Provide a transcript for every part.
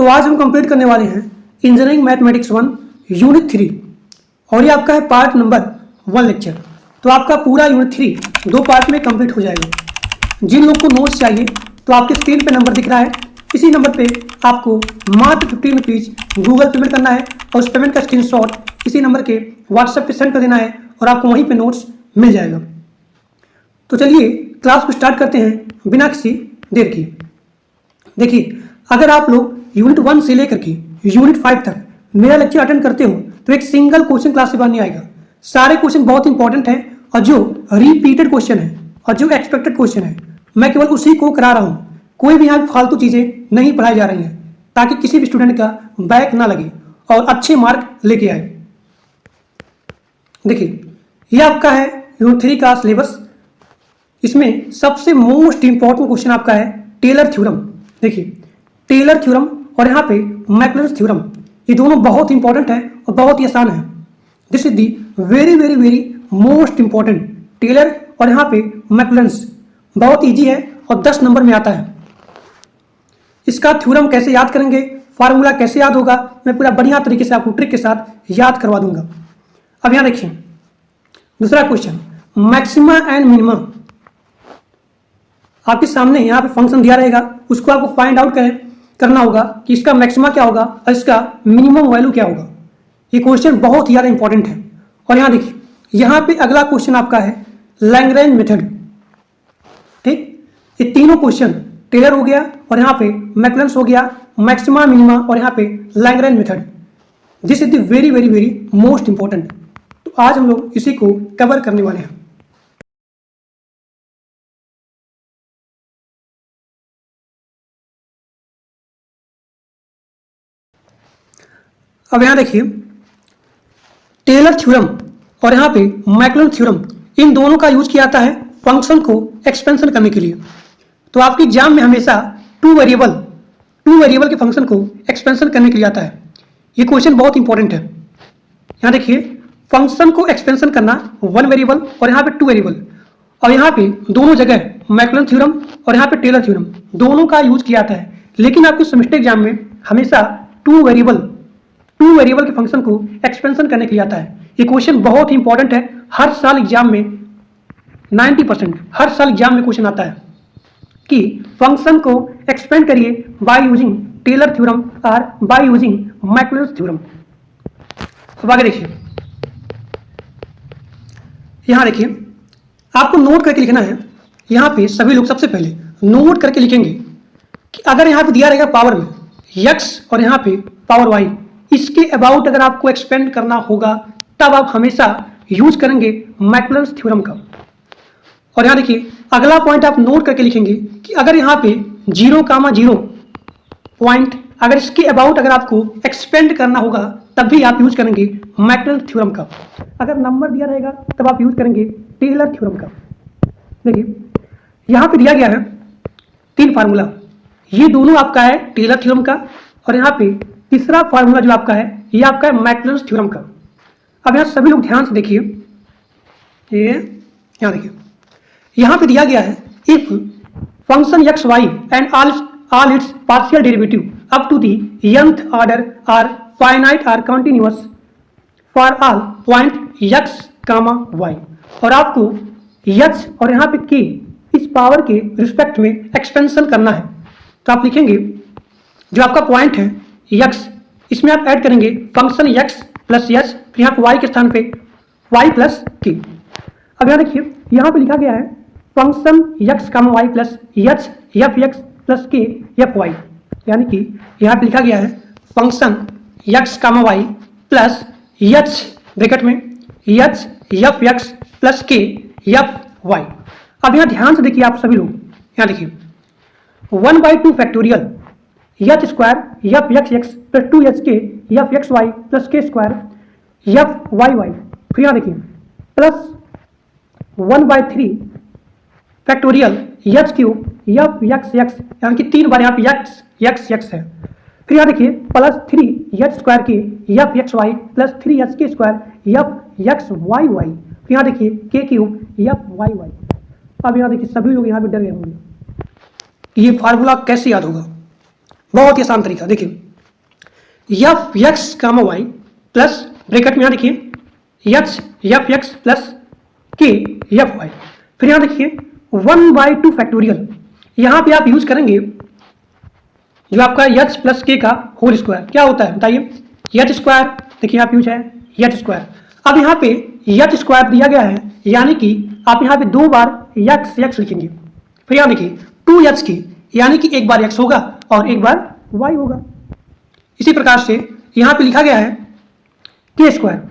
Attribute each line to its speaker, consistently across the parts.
Speaker 1: तो आज हम कंप्लीट करने वाले हैं इंजीनियरिंग मैथमेटिक्स 1 यूनिट 3 और ये आपका है पार्ट नंबर 1 लेक्चर। तो आपका पूरा यूनिट 3 दो पार्ट में कंप्लीट हो जाएगा। जिन लोग को नोट्स चाहिए तो आपके स्क्रीन पे नंबर दिख रहा है, इसी नंबर पे आपको मात्र 15 रुपीज़ गूगल पेमेंट करना है और उस पेमेंट का स्क्रीनशॉट इसी नंबर के व्हाट्सएप पे सेंड कर देना है और आपको वहीं पे नोट्स मिल जाएगा। तो चलिए क्लास को स्टार्ट करते हैं बिना किसी देर की। देखिए, अगर आप लोग यूनिट 1 से लेकर के यूनिट 5 तक मेरा लेक्चर अटेंड करते हो तो एक सिंगल क्वेश्चन क्लास से बाहर नहीं आएगा। सारे क्वेश्चन बहुत इंपॉर्टेंट हैं और जो रिपीटेड क्वेश्चन है और जो एक्सपेक्टेड क्वेश्चन है मैं केवल उसी को करा रहा हूँ। कोई भी यहाँ फालतू चीज़ें नहीं पढ़ाई जा रही हैं ताकि किसी भी स्टूडेंट का बैक ना लगे और अच्छे मार्क लेके आए। देखिए, ये आपका है यूनिट 3 का सिलेबस। इसमें सबसे मोस्ट इंपॉर्टेंट क्वेश्चन आपका है टेलर थ्योरम। देखिए, टेलर थ्योरम और यहाँ पे मैक्लैरेंस थ्योरम, ये दोनों बहुत इंपॉर्टेंट है और बहुत ही आसान है। This is the very very very most important. Taylor और यहाँ पे मैक्लैरेंस बहुत इजी है और 10 नंबर में आता है। इसका थ्योरम कैसे याद करेंगे, फार्मूला कैसे याद होगा, मैं पूरा बढ़िया तरीके से आपको ट्रिक के साथ याद करवा दूंगा। अब यहाँ देखिए दूसरा क्वेश्चन, मैक्सिमा एंड मिनिमा। आपके सामने यहाँ पे फंक्शन दिया रहेगा, उसको आपको फाइंड आउट करना होगा कि इसका मैक्सिमा क्या होगा और इसका मिनिमम वैल्यू क्या होगा। ये क्वेश्चन बहुत ही ज़्यादा इंपॉर्टेंट है। और यहाँ देखिए, यहाँ पे अगला क्वेश्चन आपका है लैग्रेंज मेथड। ठीक, ये तीनों क्वेश्चन टेलर हो गया और यहाँ पे मैक्लैरेंस हो गया, मैक्सिमा मिनिमा और यहाँ पे Lagrange method. This is the very very very most important. तो आज हम लोग इसी को कवर करने वाले हैं। अब यहाँ देखिए, टेलर थ्योरम और यहाँ पे मैक्लैरेंस थ्योरम, इन दोनों का यूज किया जाता है फंक्शन को एक्सपेंशन करने के लिए। तो आपकी एग्जाम में हमेशा टू वेरिएबल के फंक्शन को एक्सपेंशन करने के लिए आता है। ये क्वेश्चन बहुत इंपॉर्टेंट है। यहाँ देखिए, फंक्शन को एक्सपेंशन करना 1 वेरिएबल और यहाँ पे 2 वेरिएबल, और यहाँ पे दोनों जगह मैक्लैरेंस थ्योरम और यहाँ पे टेलर थ्योरम दोनों का यूज किया जाता है। लेकिन आपके सेमेस्टर एग्जाम में हमेशा टू वेरिएबल के फंक्शन को एक्सपेंशन करने के लिए आता है। ये क्वेश्चन बहुत ही इंपॉर्टेंट है। हर साल एग्जाम में 90% हर साल एग्जाम में क्वेश्चन आता है कि फंक्शन को एक्सपेंड करिए बाय यूजिंग टेलर थ्योरम और बाय यूजिंग मैक्लैरेंस थ्योरम। अब आगे देखिए, यहाँ देखिए, आपको नोट करके लिखना है। यहाँ पे सभी लोग सबसे पहले नोट करके लिखेंगे कि अगर यहाँ पे दिया रहेगा पावर में x और यहाँ पे पावर y, इसके अबाउट अगर आपको एक्सपेंड करना होगा तब आप हमेशा यूज करेंगे मैक्लैरेंस थ्योरम का। और यहाँ देखिए, अगला पॉइंट आप नोट करके लिखेंगे कि अगर यहाँ पे 0,0 पॉइंट अगर इसके अबाउट अगर आपको एक्सपेंड करना होगा तब भी आप यूज करेंगे मैक्लैरेंस थ्योरम का। अगर नंबर दिया रहेगा तब आप यूज करेंगे टेलर थ्योरम का। देखिए, यहाँ पे दिया गया है 3 फार्मूला, ये दोनों आपका है टेलर थ्योरम का और यहाँ पे तीसरा फार्मूला जो आपका है ये आपका है मैक्लैरेंस थ्योरम का। अब यहाँ सभी लोग ध्यान से देखिए, ये यहाँ देखिए, यहाँ पे दिया गया है if function x y and all its partial derivative up to the nth order are finite or continuous for all point x comma y, और आपको h और यहाँ पे k इस पावर के रिस्पेक्ट में एक्सपेंशन करना है। तो आप लिखेंगे जो आपका पॉइंट है x, इसमें आप ऐड करेंगे फंक्शन x प्लस h, फिर यहाँ पे y के स्थान पे y प्लस k। अब यहाँ देखिए, यहाँ पे लिखा गया है function x comma y plus h F x plus के एफ वाई, यानी कि यहाँ पे लिखा गया है function x comma y plus h bracket में h एफ एक्स प्लस के एफ वाई। अब यहाँ ध्यान से देखिए आप सभी लोग, यहाँ देखिए 1/2 factorial H square f x x plus 2h के एफ एक्स वाई प्लस के स्क्वायर एफ वाई वाई, फिर यहाँ देखिए plus 1/3 factorial H cube F x x, यानी कि 3 बार यहाँ पे एक्स एक्स है। फिर यहाँ देखिए प्लस 3h स्क्वायर के f x y plus 3h के square f x y y, फिर यहाँ देखिए के क्यूब एफ वाई वाई। अब यहाँ देखिए सभी लोग यहाँ पे डर गए होंगे कि ये फार्मूला कैसे याद होगा। बहुत ही आसान तरीका। देखिए, f x comma Y plus bracket में यहाँ देखिए एफ एक्स प्लस के एफ वाई, फिर यहाँ देखिए 1/2 फैक्टोरियल, यहाँ पे आप यूज करेंगे जो आपका एच प्लस के का होल स्क्वायर। क्या होता है बताइए, एच स्क्वायर, देखिए आप यूज है एच स्क्वायर। अब यहाँ पे एच स्क्वायर दिया गया है, यानी कि आप यहाँ पे 2 बार एक्स लिखेंगे, फिर यहाँ देखिए 2h की, यानी कि एक बार x होगा और एक बार y होगा। इसी प्रकार से यहाँ पे लिखा गया है के स्क्वायर,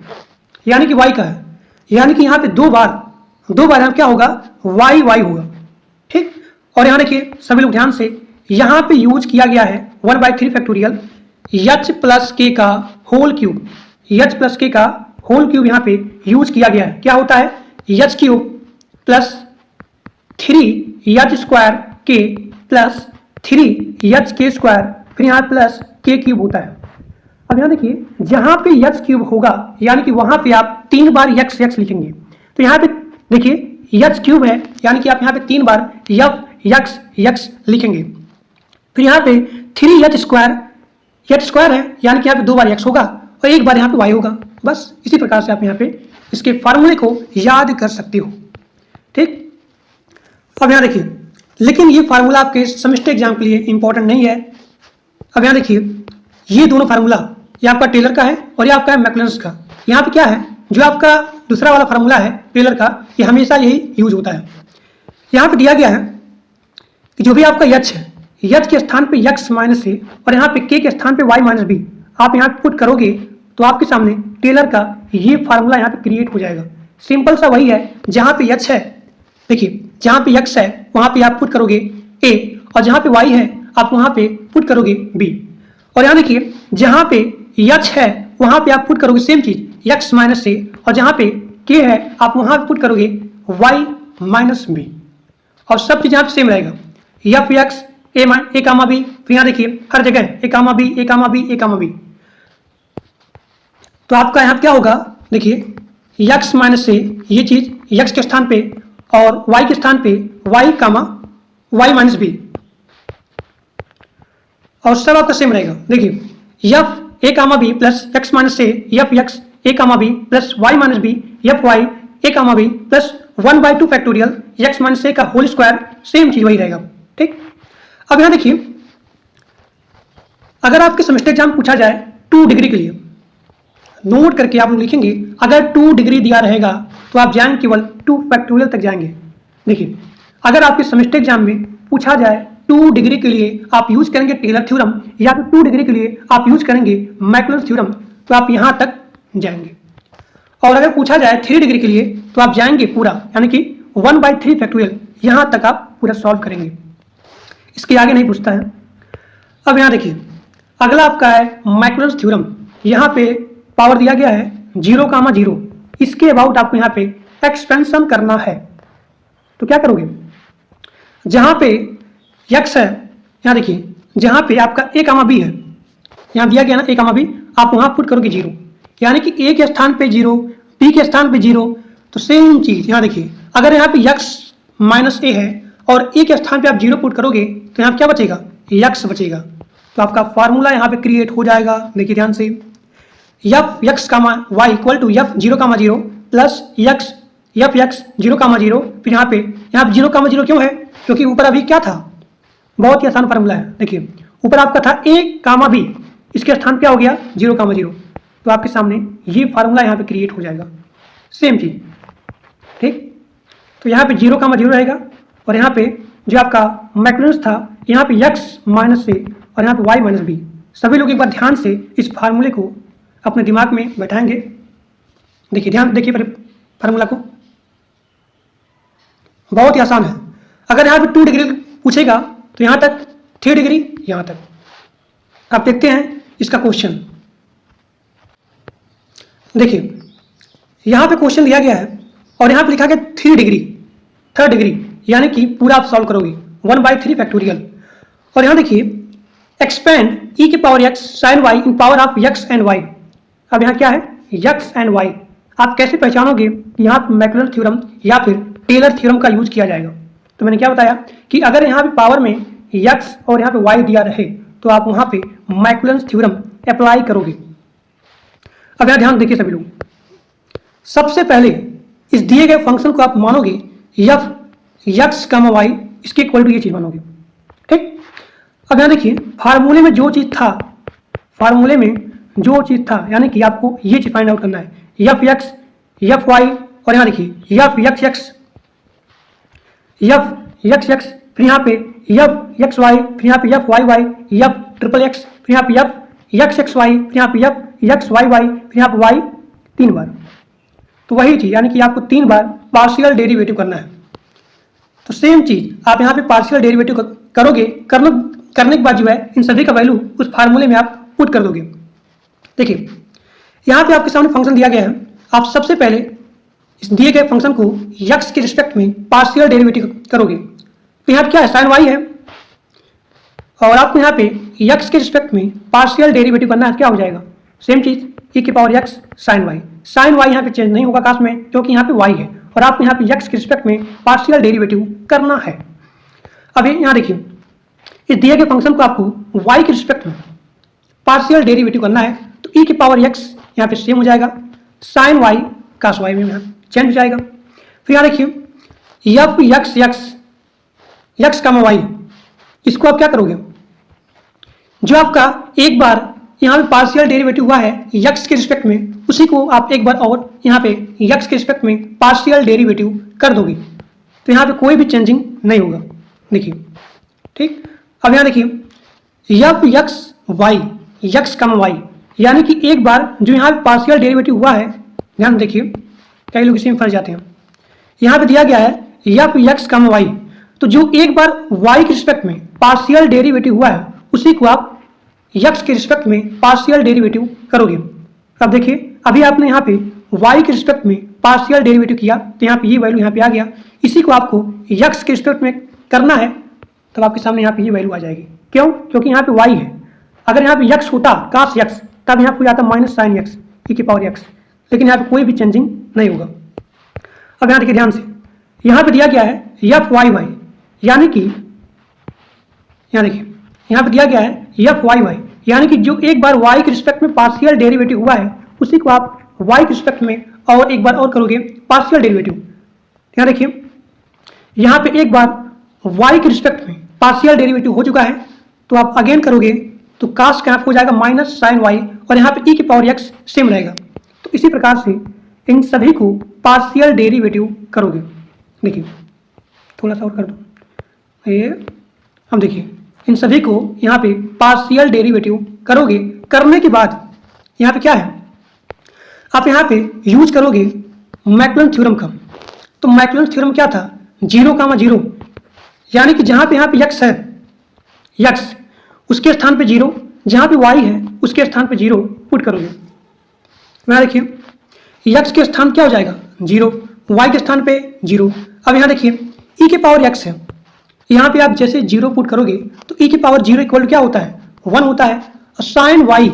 Speaker 1: यानी कि y का है, यानी कि यहाँ पे 2 बार यहाँ क्या होगा, y होगा, ठीक। और यहाँ देखिए सभी लोग ध्यान से, यहाँ पे यूज किया गया है 1/3 फैक्टोरियल एच प्लस के का होल क्यूब, एच प्लस के का होल क्यूब यहाँ पे यूज किया गया है। क्या होता है, H cube plus 3h square के प्लस 3h के स्क्वायर, फिर यहाँ प्लस के क्यूब होता है। अब यहाँ देखिए जहाँ पे h क्यूब होगा, यानी कि वहाँ पे आप 3 बार x लिखेंगे, तो यहाँ पे देखिए h क्यूब है, यानी कि आप यहाँ पे 3 बार x लिखेंगे, फिर यहाँ पे 3h स्क्वायर है, यानी कि यहाँ पे 2 बार x होगा और एक बार यहाँ पे y होगा। बस इसी प्रकार से आप यहाँ पे इसके फार्मूले को याद कर सकते हो, ठीक। अब यहाँ देखिए, लेकिन ये फार्मूला आपके सेमेस्टर एग्जाम के लिए इंपॉर्टेंट नहीं है। अब यहाँ देखिए ये दोनों फार्मूला, ये आपका टेलर का है और ये आपका है मैक्लैरेंस का। यहाँ पे क्या है, जो आपका दूसरा वाला फार्मूला है टेलर का, ये हमेशा यही यूज होता है। यहाँ पे दिया गया है कि जो भी आपका h है, h के स्थान पे x माइनस ए और यहाँ पे k के स्थान पे y माइनस बी, आप यहाँ पुट करोगे तो आपके सामने टेलर का ये फार्मूला यहाँ पे क्रिएट हो जाएगा। सिंपल सा वही है, जहाँ पे h है, देखिए जहाँ पे x है वहाँ पे आप पुट करोगे a और जहाँ पे y है आप वहाँ पे पुट करोगे b। और यहाँ देखिए जहाँ पे h है वहाँ पे आप पुट करोगे सेम चीज x माइनस ए और जहाँ पे k है आप वहाँ पे पुट करोगे y माइनस बी, और सब चीज यहाँ पे सेम रहेगा। F X A comma B, फिर यहाँ देखिए हर जगह ए कामा बी ए कामा बी ए कामा बी, तो आपका यहाँ क्या होगा, देखिए x माइनस ए ये चीज x के स्थान पे और y के स्थान पे y comma y minus B, और सब आपका सेम रहेगा। देखिए F A comma B plus X minus A, F X A comma B plus Y minus B, F Y A comma B plus 1/2 factorial X minus A का whole square, same चीज वही रहेगा, ठीक। अब यहाँ देखिए अगर आपके सेमेस्टर एग्जाम पूछा जाए 2 डिग्री के लिए, नोट करके आप लोग लिखेंगे, अगर 2 डिग्री दिया रहेगा तो आप जाएंगे केवल 2 फैक्टोरियल तक जाएंगे। देखिए अगर आपके सेमेस्टर एग्जाम में पूछा जाए 2 डिग्री के लिए आप यूज करेंगे टेलर थ्योरम, या फिर 2 डिग्री के लिए आप यूज करेंगे मैक्लैरेंस थ्योरम, तो आप यहाँ तक जाएंगे। और अगर पूछा जाए 3 डिग्री के लिए तो आप जाएंगे पूरा, यानी कि 1/3 फैक्टोरियल, यहाँ तक आप पूरा सॉल्व करेंगे, इसके आगे नहीं पूछता है। अब यहाँ देखिए अगला आपका है मैक्लैरेंस थ्योरम। यहाँ पे पावर दिया गया है 0,0, इसके अबाउट आपको यहाँ पे एक्सपेंशन करना है। तो क्या करोगे, जहाँ पे x है, यहाँ देखिए जहाँ पे आपका a कामा b है, यहाँ दिया गया ना a कामा b, आप वहाँ पुट करोगे 0, यानी कि a के स्थान पे 0, b के स्थान पे 0, तो सेम चीज यहाँ देखिए अगर यहाँ पे x माइनस ए है और a के स्थान पे आप 0 पुट करोगे तो यहाँ क्या बचेगा, x बचेगा। तो आपका फार्मूला यहाँ पे क्रिएट हो जाएगा। देखिए ध्यान से, f x comma y equal to f 0,0 plus x f x 0,0, फिर यहाँ पे 0,0 क्यों है, क्योंकि ऊपर अभी क्या था, बहुत ही आसान फार्मूला है। देखिए ऊपर आपका था a कामा b, इसके स्थान क्या हो गया 0,0, तो आपके सामने ये फार्मूला यहाँ पे क्रिएट हो जाएगा, सेम चीज, ठीक। तो यहाँ पे 0,0 रहेगा और यहाँ पे जो आपका मैक्लैरेंस था यहाँ पे x माइनस ए और यहाँ पे y माइनस बी। सभी लोग एक बार ध्यान से इस फार्मूले को अपने दिमाग में बैठाएंगे। देखिए ध्यान देखिए फार्मूला को, बहुत ही आसान है। अगर यहाँ पे 2 डिग्री पूछेगा तो यहाँ तक, 3 डिग्री यहाँ तक। आप देखते हैं इसका क्वेश्चन। देखिए यहाँ पे क्वेश्चन दिया गया है और यहाँ पे लिखा गया 3 डिग्री, 3rd डिग्री, यानी कि पूरा आप सॉल्व करोगे 1/3 फैक्टोरियल। और यहाँ देखिए एक्सपेंड e की power x sin y in power of x and y। अब यहाँ क्या है, x एंड y। आप कैसे पहचानोगे कि यहाँ मैक्लैरेंस थ्योरम या फिर टेलर थ्योरम का यूज किया जाएगा। तो मैंने क्या बताया कि अगर यहाँ पे पावर में x और यहाँ पे y दिया रहे तो आप वहाँ पे मैक्लैरेंस थ्योरम अप्लाई करोगे। अब यहाँ ध्यान देखिए सभी लोग, सबसे पहले इस दिए गए फंक्शन को आप मानोगे एफ एक्स कमा वाई इसके इक्वल टू ये चीज मानोगे। ठीक, अब यहाँ देखिए फार्मूले में जो चीज था, फार्मूले में जो चीज था यानी कि आपको ये चीज फाइंड आउट करना है, एफ एक्स एफ वाई, और यहाँ देखिए f x x f x x, फिर यहाँ पे एफ एक्स वाई, फिर यहाँ पे f y y, f triple x, फिर यहाँ पे एफ एक्स एक्स वाई, फिर यहाँ पे एफ एक्स वाई वाई, फिर यहाँ पे वाई 3 बार। तो वही चीज यानी कि आपको 3 बार पार्शियल डेरिवेटिव करना है। तो सेम चीज आप यहाँ पे पार्शियल डेरिवेटिव करोगे, करने के बाद जो है इन सभी का वैल्यू उस फार्मूले में आप पुट कर दोगे। देखिए यहाँ पे आपके सामने फंक्शन दिया गया है, आप सबसे पहले इस दिए गए फंक्शन को x के रिस्पेक्ट में पार्शियल डेरिवेटिव करोगे। तो यहाँ पे क्या है, साइन y है, और आपको यहाँ पे x के रिस्पेक्ट में पार्शियल डेरिवेटिव करना है, क्या हो जाएगा सेम चीज e की power x sine y। Sine y यहाँ पे चेंज नहीं होगा काश में, क्योंकि यहाँ पे y है और आपको यहाँ पे x के रिस्पेक्ट में पार्शियल डेरिवेटिव करना है। अब यहाँ देखिए इस दिए गए फंक्शन को आपको y के रिस्पेक्ट में पार्शियल डेरिवेटिव करना है, तो e की पावर x यहाँ पे सेम हो जाएगा, साइन y काश y में यहाँ चेंज हो जाएगा। फिर यहाँ देखिए एफ एक्स एक्स एक्स कमा वाई, इसको आप क्या करोगे, जो आपका एक बार यहाँ पे पार्शियल डेरिवेटिव हुआ है x के रिस्पेक्ट में, उसी को आप एक बार और यहाँ पे x के रिस्पेक्ट में पार्शियल डेरिवेटिव कर दोगे। तो यहाँ पे कोई भी चेंजिंग नहीं होगा। देखिए ठीक, अब यहाँ देखिए एफ एक्स वाई एक्स कमा वाई, यानी कि एक बार जो यहाँ पे पार्शियल डेरिवेटिव हुआ है, ध्यान देखिए कई लोग इसी में फंस जाते हैं, यहाँ पे दिया गया है एफ एक्स कमा वाई, तो जो एक बार y के रिस्पेक्ट में पार्शियल डेरिवेटिव हुआ है उसी को आप x के रिस्पेक्ट में पार्शियल डेरिवेटिव करोगे। अब देखिए अभी आपने यहाँ पे y के रिस्पेक्ट में पार्शियल डेरिवेटिव किया, तो यहाँ पे ये वैल्यू यहाँ पे आ गया, इसी को आपको x के रिस्पेक्ट में करना है, तब आपके सामने यहाँ पे ये वैल्यू आ जाएगी। क्यों, क्योंकि यहाँ पे y है, अगर यहाँ पे x होता काश x, तब यहाँ पे आता माइनस साइन एक्स e की पावर x, लेकिन यहाँ पे कोई भी चेंजिंग नहीं होगा। अब यहाँ देखिए ध्यान से, यहाँ पे दिया गया है एफ वाई वाई, यानी कि यहाँ देखिए यहाँ पे दिया गया है एफ वाई वाई, यानी कि जो एक बार y के रिस्पेक्ट में पार्शियल डेरिवेटिव हुआ है उसी को आप y के रिस्पेक्ट में और एक बार और करोगे पार्शियल डेरिवेटिव। यहाँ देखिए यहाँ पे एक बार y के रिस्पेक्ट में पार्शियल डेरिवेटिव हो चुका है, तो आप अगेन करोगे तो काश का हो जाएगा माइनस साइन y, और यहाँ पे e की पावर x सेम रहेगा। तो इसी प्रकार से इन सभी को पार्शियल डेरिवेटिव करोगे। देखिए थोड़ा सा और कर दो ये, हम देखिए इन सभी को यहाँ पे पार्शियल डेरिवेटिव करोगे, करने के बाद यहाँ पे क्या है, आप यहाँ पे यूज करोगे मैकलन थ्योरम का। तो मैकलन थ्योरम क्या था, 0,0, यानी कि जहाँ पे यहाँ पे x है, x उसके स्थान पे 0, जहाँ पे y है उसके स्थान पे 0 पुट करोगे। यहाँ देखिए x के स्थान क्या हो जाएगा 0, y के स्थान पे 0। अब यहाँ देखिए e के पावर x है, यहाँ पे आप जैसे 0 पुट करोगे तो e की पावर 0 इक्वल क्या होता है 1 होता है, और साइन y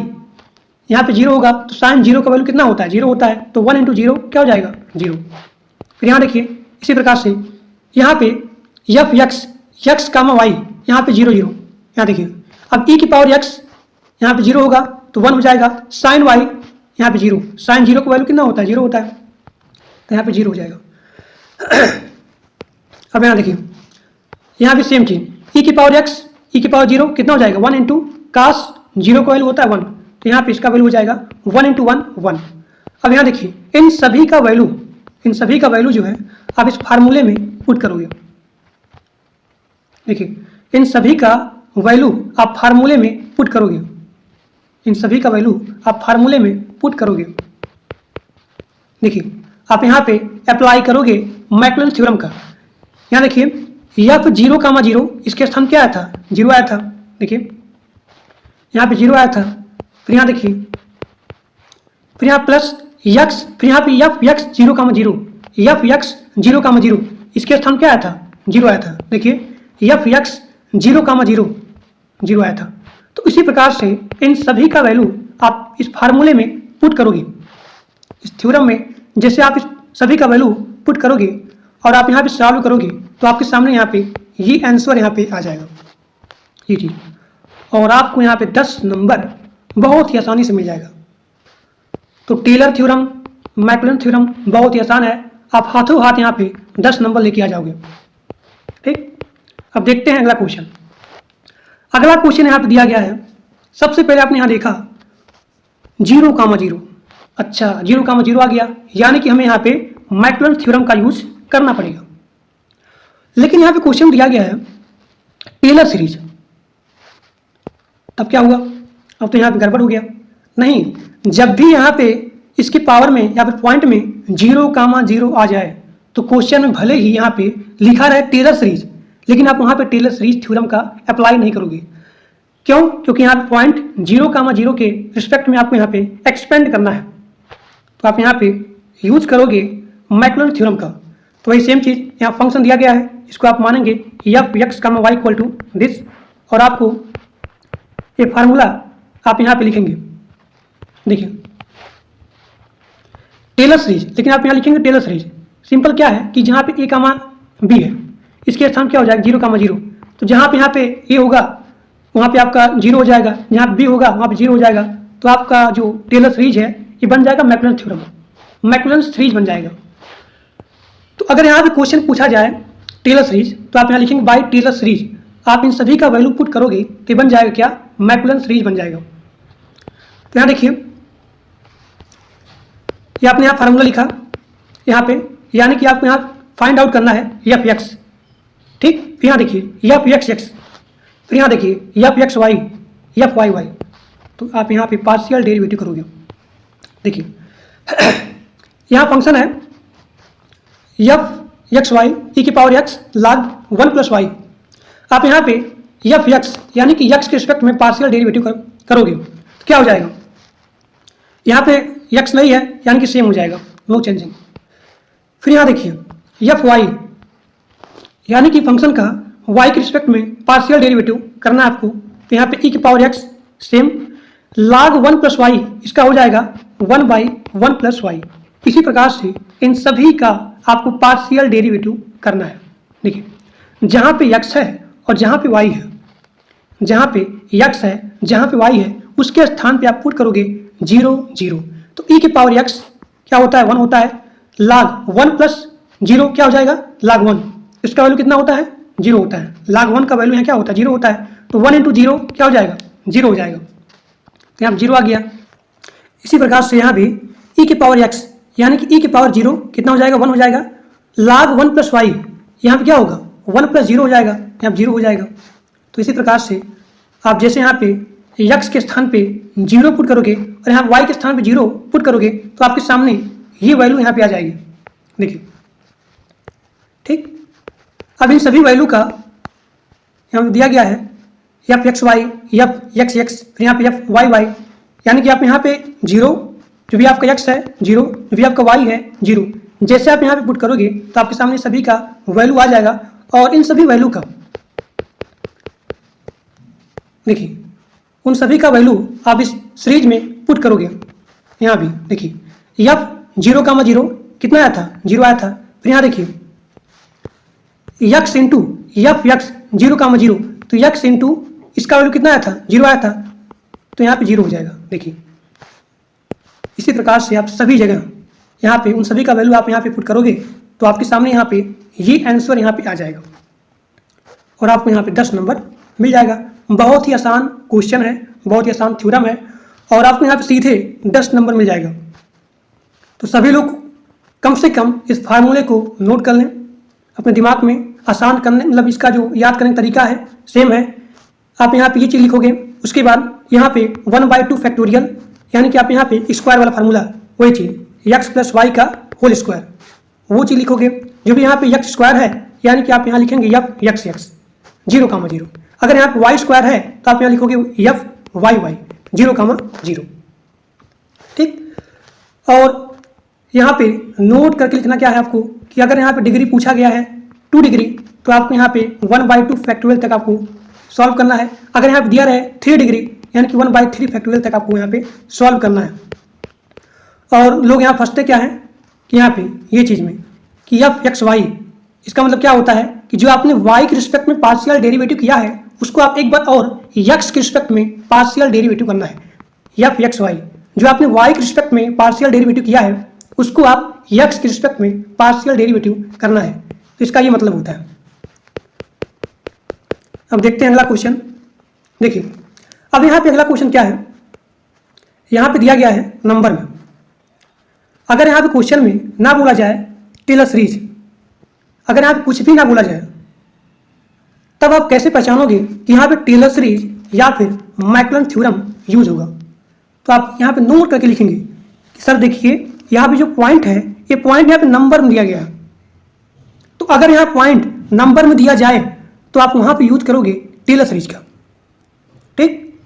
Speaker 1: यहाँ पे 0 होगा तो साइन 0 का वैल्यू कितना होता है 0 होता है, तो 1 इंटू 0 क्या हो जाएगा 0। फिर यहाँ देखिए इसी प्रकार से यहाँ पे एफ एक्स कामा वाई, यहाँ पे 0 0, यहाँ देखिए अब e की पावर x यहाँ पे 0 होगा तो 1 हो जाएगा, साइन y यहाँ पे 0, साइन 0 का वैल्यू कितना होता है 0 होता है, तो यहाँ पे 0 हो जाएगा। अब यहाँ देखिए यहाँ भी सेम चीज, e की पावर x e की पावर 0 कितना हो जाएगा 1 इंटू काश 0 का वैल्यू होता है 1, तो यहाँ पे इसका वैल्यू हो जाएगा 1 इंटू 1 1। अब यहाँ देखिए इन सभी का वैल्यू जो है आप इस फार्मूले में पुट करोगे। देखिए इन सभी का वैल्यू आप फार्मूले में पुट करोगे, इन सभी का वैल्यू आप फार्मूले में पुट करोगे। देखिए आप यहाँ पे अप्लाई करोगे मैकलन थ्योरम का। यहाँ देखिए एफ 0,0 इसके स्थान क्या आया था 0 आया था, देखिए यहाँ पे 0 आया था, फिर यहाँ देखिए फिर यहाँ प्लस x, फिर यहाँ पे एफ एक्स 0,0 एफ एक्स 0,0 इसके स्थान क्या आया था 0 आया था, देखिए एफ एक्स 0,0 आया था। तो इसी प्रकार से इन सभी का वैल्यू आप इस फार्मूले में पुट करोगे, इस थ्योरम में जैसे आप इस सभी का वैल्यू पुट करोगे और आप यहाँ पे सॉल्व करोगे तो आपके सामने यहाँ पे ये आंसर यहाँ पे आ जाएगा ये चीज, और आपको यहाँ पे 10 नंबर बहुत ही आसानी से मिल जाएगा। तो टेलर थ्योरम, मैकलॉरिन थ्योरम बहुत ही आसान है, आप हाथों हाथ यहाँ पे 10 नंबर लेके आ जाओगे। ठीक, अब देखते हैं अगला क्वेश्चन। अगला क्वेश्चन यहाँ पे दिया गया है, सबसे पहले आपने यहाँ देखा 0,0। अच्छा 0,0 आ गया, यानी कि हमें यहाँ पे मैकलॉरिन थ्योरम का यूज करना पड़ेगा। लेकिन यहाँ पे क्वेश्चन दिया गया है टेलर सीरीज, तब क्या हुआ? अब तो यहाँ पे गड़बड़ हो गया। नहीं, जब भी यहाँ पे इसकी पावर में या फिर पॉइंट में 0,0 आ जाए तो क्वेश्चन में भले ही यहाँ पे लिखा रहे टेलर सीरीज, लेकिन आप वहाँ पे टेलर सीरीज थ्योरम का अप्लाई नहीं करोगे। क्यों? क्योंकि यहाँ पे पॉइंट 0,0 के रिस्पेक्ट में आपको यहाँ पे एक्सपेंड करना है, तो आप यहाँ पे यूज करोगे मैकलॉरिन थ्योरम का। तो वही सेम चीज़ यहाँ फंक्शन दिया गया है, इसको आप मानेंगे f(x, y) equal to this, और आपको ये फार्मूला आप यहाँ पे लिखेंगे। देखिए टेलर सीरीज, लेकिन आप यहाँ लिखेंगे टेलर सीरीज। सिंपल क्या है कि जहाँ पे a, b है, इसके स्थान क्या हो जाएगा 0,0। तो जहाँ पे यहाँ पे a होगा वहाँ पे आपका 0 हो जाएगा, जहाँ b होगा वहाँ पे 0 हो जाएगा। तो आपका जो टेलर सीरीज है ये बन जाएगा मैकलॉरिन थ्योरम, मैकलॉरिन सीरीज बन जाएगा। तो अगर यहाँ पे क्वेश्चन पूछा जाए टेलर सीरीज, तो आप यहाँ लिखेंगे बाय टेलर सीरीज। आप इन सभी का वैल्यू पुट करोगे तो बन जाएगा क्या? मैकलॉरिन सीरीज बन जाएगा। तो यहाँ देखिए, ये आपने यहाँ फार्मूला लिखा यहाँ पे, यानी कि आपको यहाँ फाइंड आउट करना है f(x), ठीक। फिर यहाँ देखिए f(x)x, फिर यहाँ देखिए f(x)y, f(y)y। तो आप यहाँ पे पार्शियल डेरिवेटिव करोगे। देखिए यहाँ फंक्शन है f(x)y e की पावर x log 1 + y। आप यहाँ पे f(x) यानी कि x के रिस्पेक्ट में पार्शियल डेरिवेटिव करोगे तो क्या हो जाएगा? यहाँ पे x नहीं है यानी कि सेम हो जाएगा, नो चेंजिंग। फिर यहाँ देखिए f(y) यानी कि फंक्शन का y के रिस्पेक्ट में पार्शियल डेरिवेटिव करना है आपको। तो यहाँ पे e की power x same log 1 + y, इसका हो जाएगा 1/1 + y। इसी प्रकार से इन सभी का आपको पार्शियल डेरिवेटिव करना है। देखिए जहाँ पे x है और जहाँ पे y है, जहाँ पे x है जहाँ पे y है उसके स्थान पे आप पुट करोगे 0 0। तो e की पावर x क्या होता है? 1 होता है, log 1 + 0 क्या हो जाएगा? log 1। इसका वैल्यू कितना होता है? 0 होता है। log 1 का वैल्यू यहाँ क्या होता है? 0 होता है। तो 1 × 0 क्या हो जाएगा? 0 हो जाएगा। तो यहाँ 0 आ गया। इसी प्रकार से यहाँ भी e की पावर x यानी कि e की पावर 0 कितना हो जाएगा? 1 हो जाएगा। log 1 + y यहाँ पे क्या होगा? 1 + 0 हो जाएगा, यहाँ 0 हो जाएगा। तो इसी प्रकार से आप जैसे यहाँ पे x के स्थान पे 0 पुट करोगे और यहाँ y के स्थान पे 0 पुट करोगे तो आपके सामने ये वैल्यू यहाँ पे आ जाएगी। देखिए ठीक। अब इन सभी वैल्यू का यहाँ दिया गया है f(x)y, f(x)x, फिर यहाँ पे f(y)y, यानी कि आप यहाँ पे 0, जो भी आपका x है 0, जो भी आपका y है 0। जैसे आप यहाँ पे पुट करोगे तो आपके सामने सभी का वैल्यू आ जाएगा। और इन सभी वैल्यू का देखिए उन सभी का वैल्यू आप इस सीरीज में पुट करोगे। यहाँ भी देखिए f 0,0 कितना आया था? 0 आया था। फिर यहाँ देखिए x इंटू f(x) 0,0, तो x इंटू इसका वैल्यू कितना आया था? 0 आया था। तो यहाँ पे 0 हो जाएगा। देखिए इसी प्रकार से आप सभी जगह यहाँ पे उन सभी का वैल्यू आप यहाँ पे पुट करोगे तो आपके सामने यहाँ पे ये आंसर यहाँ पे आ जाएगा और आपको यहाँ पे 10 नंबर मिल जाएगा। बहुत ही आसान क्वेश्चन है, बहुत ही आसान थ्योरम है और आपको यहाँ पे सीधे 10 नंबर मिल जाएगा। तो सभी लोग कम से कम इस फार्मूले को नोट कर लें अपने दिमाग में। आसान करने मतलब इसका जो याद करने का तरीका है सेम है। आप यहाँ पे ये चीज़ लिखोगे, उसके बाद यहाँ पे 1/2 फैक्टोरियल, यानी कि आप यहाँ पे स्क्वायर वाला फार्मूला वही चीज़ x + y का होल स्क्वायर, वो चीज़ लिखोगे। जो भी यहाँ पे x स्क्वायर है यानी कि आप यहाँ लिखेंगे f(x)x 0,0। अगर यहाँ पे y स्क्वायर है तो आप यहाँ लिखोगे f(y)y 0,0। ठीक। और यहाँ पे नोट करके लिखना क्या है आपको कि अगर यहाँ पे डिग्री पूछा गया है 2 डिग्री तो आपको यहाँ पे 1/2 फैक्टोरियल तक आपको सॉल्व करना है। अगर यहाँ पे दिया रहे 3 डिग्री यानी कि 1/3 फैक्टोरियल तक आपको यहाँ पे सॉल्व करना है। और लोग यहाँ फंसते क्या है कि यहाँ पे ये चीज़ में कि f(x)y इसका मतलब क्या होता है कि जो आपने y के रिस्पेक्ट में पार्शियल डेरिवेटिव किया है उसको आप एक बार और x के रिस्पेक्ट में पार्शियल डेरिवेटिव करना है। एफ एक्स वाई, जो आपने वाई के रिस्पेक्ट में पार्शियल डेरिवेटिव किया है उसको आप एक्स के रिस्पेक्ट में पार्शियल डेरिवेटिव करना है, तो इसका ये मतलब होता है। अब देखते हैं अगला क्वेश्चन। देखिए अब यहाँ पे अगला क्वेश्चन क्या है, यहाँ पे दिया गया है नंबर में। अगर यहाँ पे क्वेश्चन में ना बोला जाए टेलर सीरीज, अगर यहाँ पे कुछ भी ना बोला जाए, तब आप कैसे पहचानोगे कि यहाँ पे टेलर सीरीज या फिर मैकलन थ्योरम यूज होगा। तो आप यहाँ पे नोट करके लिखेंगे कि सर देखिए यहाँ पे जो पॉइंट है, ये पॉइंट यहाँ पे नंबर में दिया गया है, तो अगर यहाँ पॉइंट नंबर में दिया जाए तो आप वहाँ पे यूज करोगे टेलर सीरीज का। ठीक,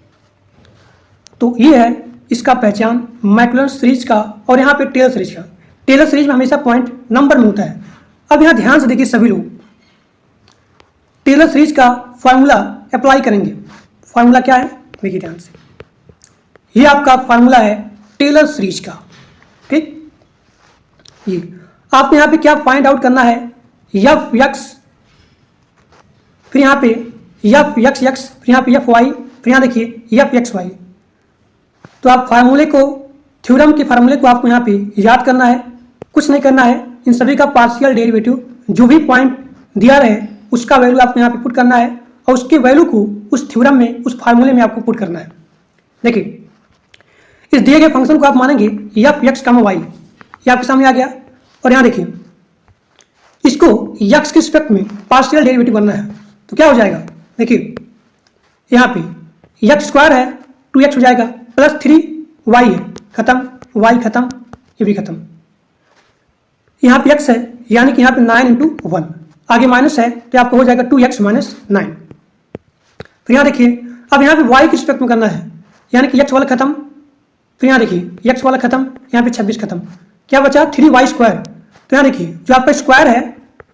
Speaker 1: तो ये है इसका पहचान मैकलन सीरीज का और यहाँ पे टेलर सीरीज का। टेलर सीरीज में हमेशा पॉइंट नंबर में होता है। अब यहाँ ध्यान से देखिए सभी लोग, टेलर सीरीज का फार्मूला अप्लाई करेंगे। फार्मूला क्या है देखिए ध्यान से, ये आपका फार्मूला है टेलर सीरीज का। ठीक, ये आपको यहाँ पे क्या फाइंड आउट करना है, एफ एक्स, फिर यहाँ पे एफ एक्स एक्स, फिर यहाँ पे एफ वाई, फिर यहाँ देखिए एफ एक्स वाई। तो आप फार्मूले को, थ्योरम के फार्मूले को आपको यहाँ पे याद करना है, कुछ नहीं करना है। इन सभी का पार्शियल डेरिवेटिव जो भी पॉइंट दिया रहे उसका वैल्यू आपको यहाँ पे पुट करना है और उसके वैल्यू को उस थ्योरम में, उस फार्मूले में आपको पुट करना है। देखिए इस दिए गए फंक्शन को आप मानेंगे एफ एक्स कम वाई, ये आपके सामने आ गया। और यहाँ देखिए इसको एक्स के रिस्पेक्ट में पार्शियल डेरिवेटिव करना है, तो क्या हो जाएगा, देखिए यहाँ पे एक्स स्क्वायर है 2x हो जाएगा, प्लस 3y है, खत्म, y खत्म, ये भी खत्म। यहाँ पे x है यानी कि यहाँ पे 9 इंटू 1, आगे माइनस है तो आपको हो जाएगा 2x माइनस 9। फिर यहाँ देखिए अब यहाँ पे y के रिस्पेक्ट में करना है, यानी कि x वाला खत्म, फिर यहाँ देखिए x वाला खत्म, यहाँ पे 26 खत्म, क्या बचा 3y स्क्वायर। तो यहाँ देखिए जो आपका स्क्वायर है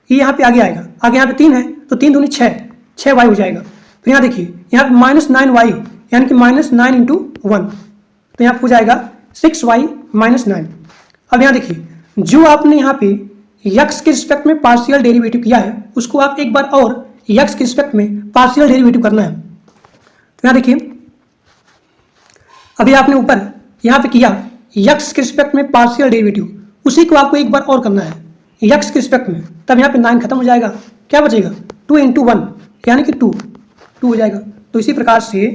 Speaker 1: ये यहाँ पे आगे आएगा, आगे यहाँ पे 3 है तो 3 दूनी 6y हो जाएगा। फिर यहाँ देखिए यहाँ पे माइनस 9y यानी कि माइनस 9 इंटू 1, तो यहाँ हो जाएगा 6y माइनस 9। अब यहाँ देखिए जो आपने यहाँ पे x के रिस्पेक्ट में पार्शियल डेरिवेटिव किया है उसको आप एक बार और x के रिस्पेक्ट में पार्शियल डेरिवेटिव करना है। तो यहाँ देखिए अभी आपने ऊपर यहाँ पे किया x के रिस्पेक्ट में पार्शियल डेरिवेटिव, उसी को आपको एक बार और करना है x के रिस्पेक्ट में, तब यहाँ पे 9 खत्म हो जाएगा, क्या बचेगा 2 इंटू 1 यानी कि 2 हो जाएगा। तो इसी प्रकार से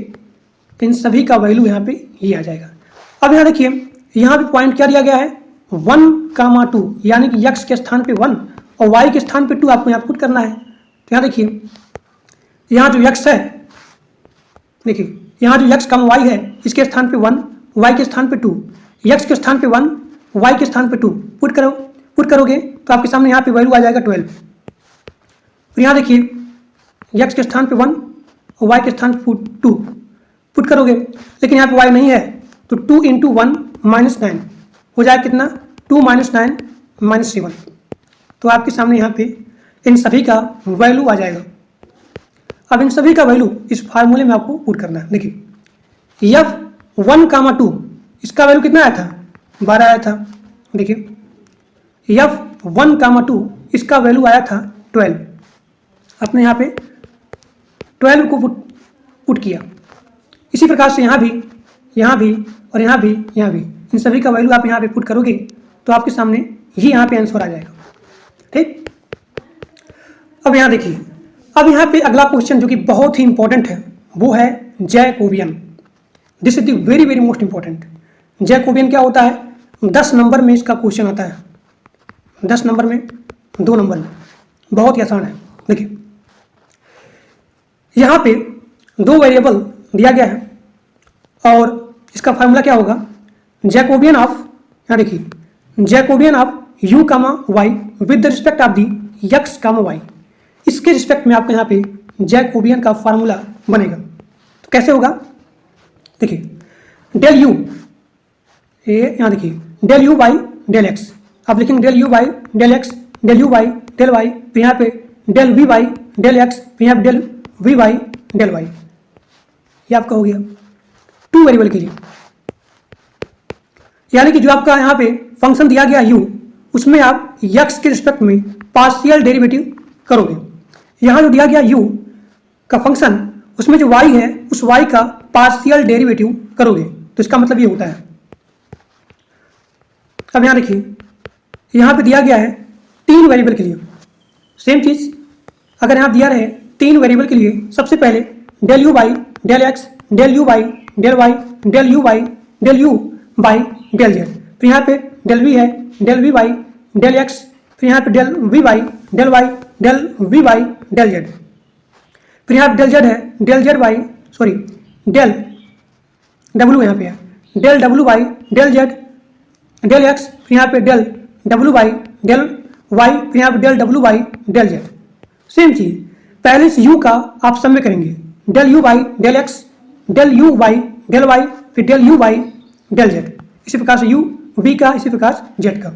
Speaker 1: इन सभी का वैल्यू यहाँ पे ये आ जाएगा। अब यहाँ देखिए यहाँ पे पॉइंट क्या दिया गया है 1,2 यानी कि x के स्थान पे 1 और y के स्थान पे 2 आपको यहाँ पुट करना है। तो यहाँ देखिए यहाँ जो x है, देखिए यहाँ जो x कम y है इसके स्थान पे 1, y के स्थान पे 2, x के स्थान पे 1, y के स्थान पे 2 पुट करोगे तो आपके सामने यहाँ पे वैल्यू आ जाएगा 12। फिर यहाँ देखिए x के स्थान पे 1 और y के स्थान पे 2 पुट करोगे, लेकिन यहाँ पे y नहीं है तो 2 इंटू 1 माइनस 9 हो जाएगा कितना 2 माइनस 9 माइनस 7। तो आपके सामने यहाँ पे इन सभी का वैल्यू आ जाएगा। अब इन सभी का वैल्यू इस फार्मूले में आपको पुट करना है। देखिए एफ 1,2 इसका वैल्यू कितना आया था 12 आया था। देखिए एफ 1,2 इसका वैल्यू आया था 12, आपने यहाँ पे 12 को पुट किया। इसी प्रकार से यहाँ भी और यहाँ भी इन सभी का वैल्यू आप यहाँ पे पुट करोगे तो आपके सामने ही यहाँ पे आंसर आ जाएगा। ठीक, अब यहाँ देखिए, अब यहाँ पे अगला क्वेश्चन जो कि बहुत ही इंपॉर्टेंट है वो है Jacobian. This is the very very most important. Jacobian क्या होता है, 10 नंबर में इसका क्वेश्चन आता है, 10 नंबर में, 2 नंबर में, बहुत ही आसान है। देखिए यहाँ पे 2 वेरिएबल दिया गया है और इसका फार्मूला क्या होगा, जैकोबियन ऑफ, यहाँ देखिए Jacobian of u comma y with the respect of the x comma y, इसके रिस्पेक्ट में आपको यहाँ पे जैकोबियन का फार्मूला बनेगा। तो कैसे होगा, देखिए डेल u, ये यहाँ देखिए del u by del x, आप लिखेंगे del u by del x, del u by del y, फिर यहाँ पे del v by del x, फिर यहाँ पे del v by del y, ये आपका हो गया 2 वेरिएबल के लिए। यानी कि जो आपका यहाँ पे फंक्शन दिया गया u, उसमें आप x के रिस्पेक्ट में पार्शियल डेरिवेटिव करोगे। यहाँ जो दिया गया u का फंक्शन, उसमें जो y है उस y का पार्शियल डेरिवेटिव करोगे। तो इसका मतलब ये होता है। अब यहाँ देखिए, यहाँ पे दिया गया है 3 वेरिएबल के लिए सेम चीज़। अगर यहाँ दिया रहे 3 वेरिएबल के लिए, सबसे पहले del you by del x, del you by del y, del you by del you by del z, फिर यहाँ पे डेल वी है, del v by del x, फिर यहाँ पे del v by del y, del v by del z, फिर यहाँ पे डेल जेड है, del z by sorry del डब्ल्यू यहाँ पे है, del W by del z, del x, फिर यहाँ पे del W by del Y, फिर यहाँ पे del W by del Z. Same चीज पहले इस u का आप सब में करेंगे, del you by del x, del you by del Y, फिर del you by del Z, इसी प्रकार से u v का, इसी प्रकार से z का।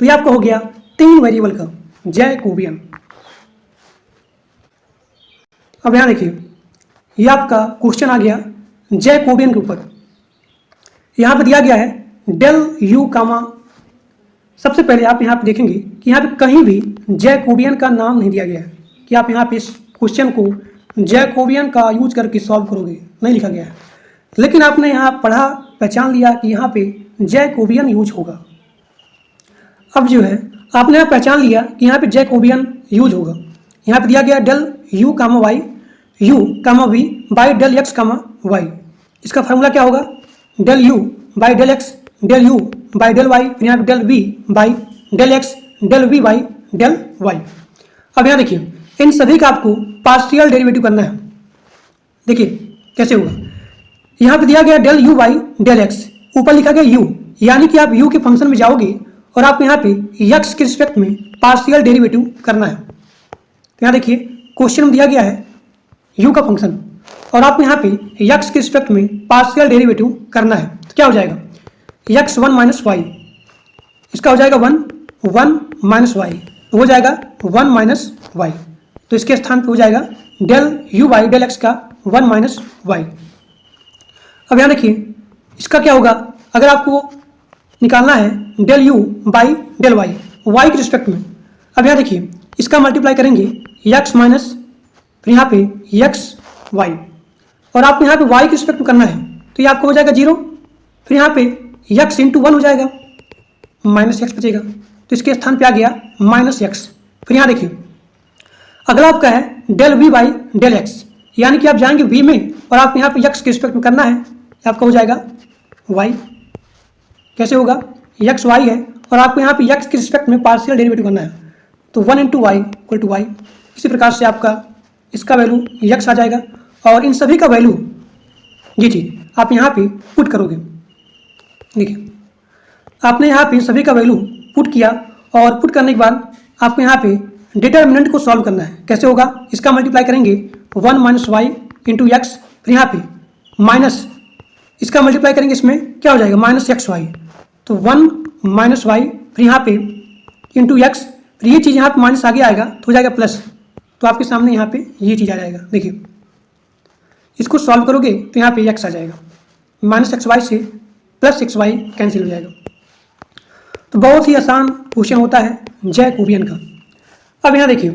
Speaker 1: तो ये आपका हो गया 3 वेरिएबल का जैकोबियन। अब यहाँ देखिए, ये आपका क्वेश्चन आ गया जैकोबियन के ऊपर। यहाँ पे दिया गया है डेल यू कामा, सबसे पहले आप यहाँ पे देखेंगे कि यहाँ पे कहीं भी जैकोबियन का नाम नहीं दिया गया है कि आप यहाँ पे इस क्वेश्चन को जैकोबियन का यूज करके सॉल्व करोगे, नहीं लिखा गया है। लेकिन आपने यहाँ पढ़ा, पहचान लिया कि यहाँ पे जैकोबियन यूज होगा। अब जो है आपने यहाँ पहचान लिया कि यहाँ पे जैकोबियन यूज होगा। यहाँ पे दिया गया del you comma y, u comma we by del x comma y. इसका फार्मूला क्या होगा? Del you by del x, del you by del Y, फिर यहाँ पे del v by del x, del v by del y. अब यहाँ देखिए, इन सभी का आपको पार्शियल डेरिवेटिव करना है। देखिए कैसे होगा, यहाँ पे दिया गया del you by del x, ऊपर लिखा गया यू, यानी कि आप यू के फंक्शन में जाओगे और आप यहाँ पे एक्स के रिस्पेक्ट में पार्शियल डेरिवेटिव करना है। तो यहाँ देखिए क्वेश्चन में दिया गया है यू का फंक्शन और आप यहाँ पे एक्स के रिस्पेक्ट में पार्शियल डेरिवेटिव करना है। तो क्या हो जाएगा, एक्स 1 माइनस वाई, इसका हो जाएगा 1 माइनस वाई, तो हो जाएगा 1 माइनस वाई। तो इसके स्थान पे हो जाएगा del you by del x का 1 माइनस वाई। अब यहाँ देखिए इसका क्या होगा, अगर आपको निकालना है del you by del y, y के रिस्पेक्ट में। अब यहाँ देखिए इसका मल्टीप्लाई करेंगे एक्स माइनस, फिर यहाँ पे एक्स वाई, और आपको यहाँ पे वाई के रिस्पेक्ट में करना है, तो ये आपको हो जाएगा 0, फिर यहाँ पे एक्स इंटू 1 हो जाएगा, माइनस एक्स बचेगा, तो इसके स्थान पे आ गया माइनस एक्स। फिर यहाँ देखिए अगला आपका है del v by del x, यानी कि आप जाएंगे वी में और आप यहाँ पे एक्स के रिस्पेक्ट में करना है, आपका हो जाएगा वाई। कैसे होगा, एक्स वाई है और आपको यहाँ पे एक्स के रिस्पेक्ट में पार्शियल डेरिवेटिव करना है, तो 1 into y equal to y. इसी प्रकार से आपका इसका वैल्यू एक्स आ जाएगा और इन सभी का वैल्यू ये चीज आप यहाँ पे पुट करोगे। देखिए आपने यहाँ पे सभी का वैल्यू पुट किया और पुट करने के बाद आपको यहाँ पे डिटर्मिनेंट को सॉल्व करना है। कैसे होगा, इसका मल्टीप्लाई करेंगे 1 माइनस वाई इंटू एक्स, फिर यहाँ पे माइनस इसका मल्टीप्लाई करेंगे, इसमें क्या हो जाएगा माइनस एक्स वाई, तो 1 माइनस वाई, फिर यहाँ पे इंटू एक्स, फिर ये चीज़ यहाँ पे माइनस आगे आएगा तो हो जाएगा प्लस, तो आपके सामने यहाँ पे ये चीज़ आ जाएगा। देखिए इसको सॉल्व करोगे तो यहाँ पे एक्स आ जाएगा, माइनस एक्स वाई से प्लस एक्स वाई कैंसिल हो जाएगा। तो बहुत ही आसान क्वेश्चन होता है जैकोबियन का। अब यहाँ देखिए,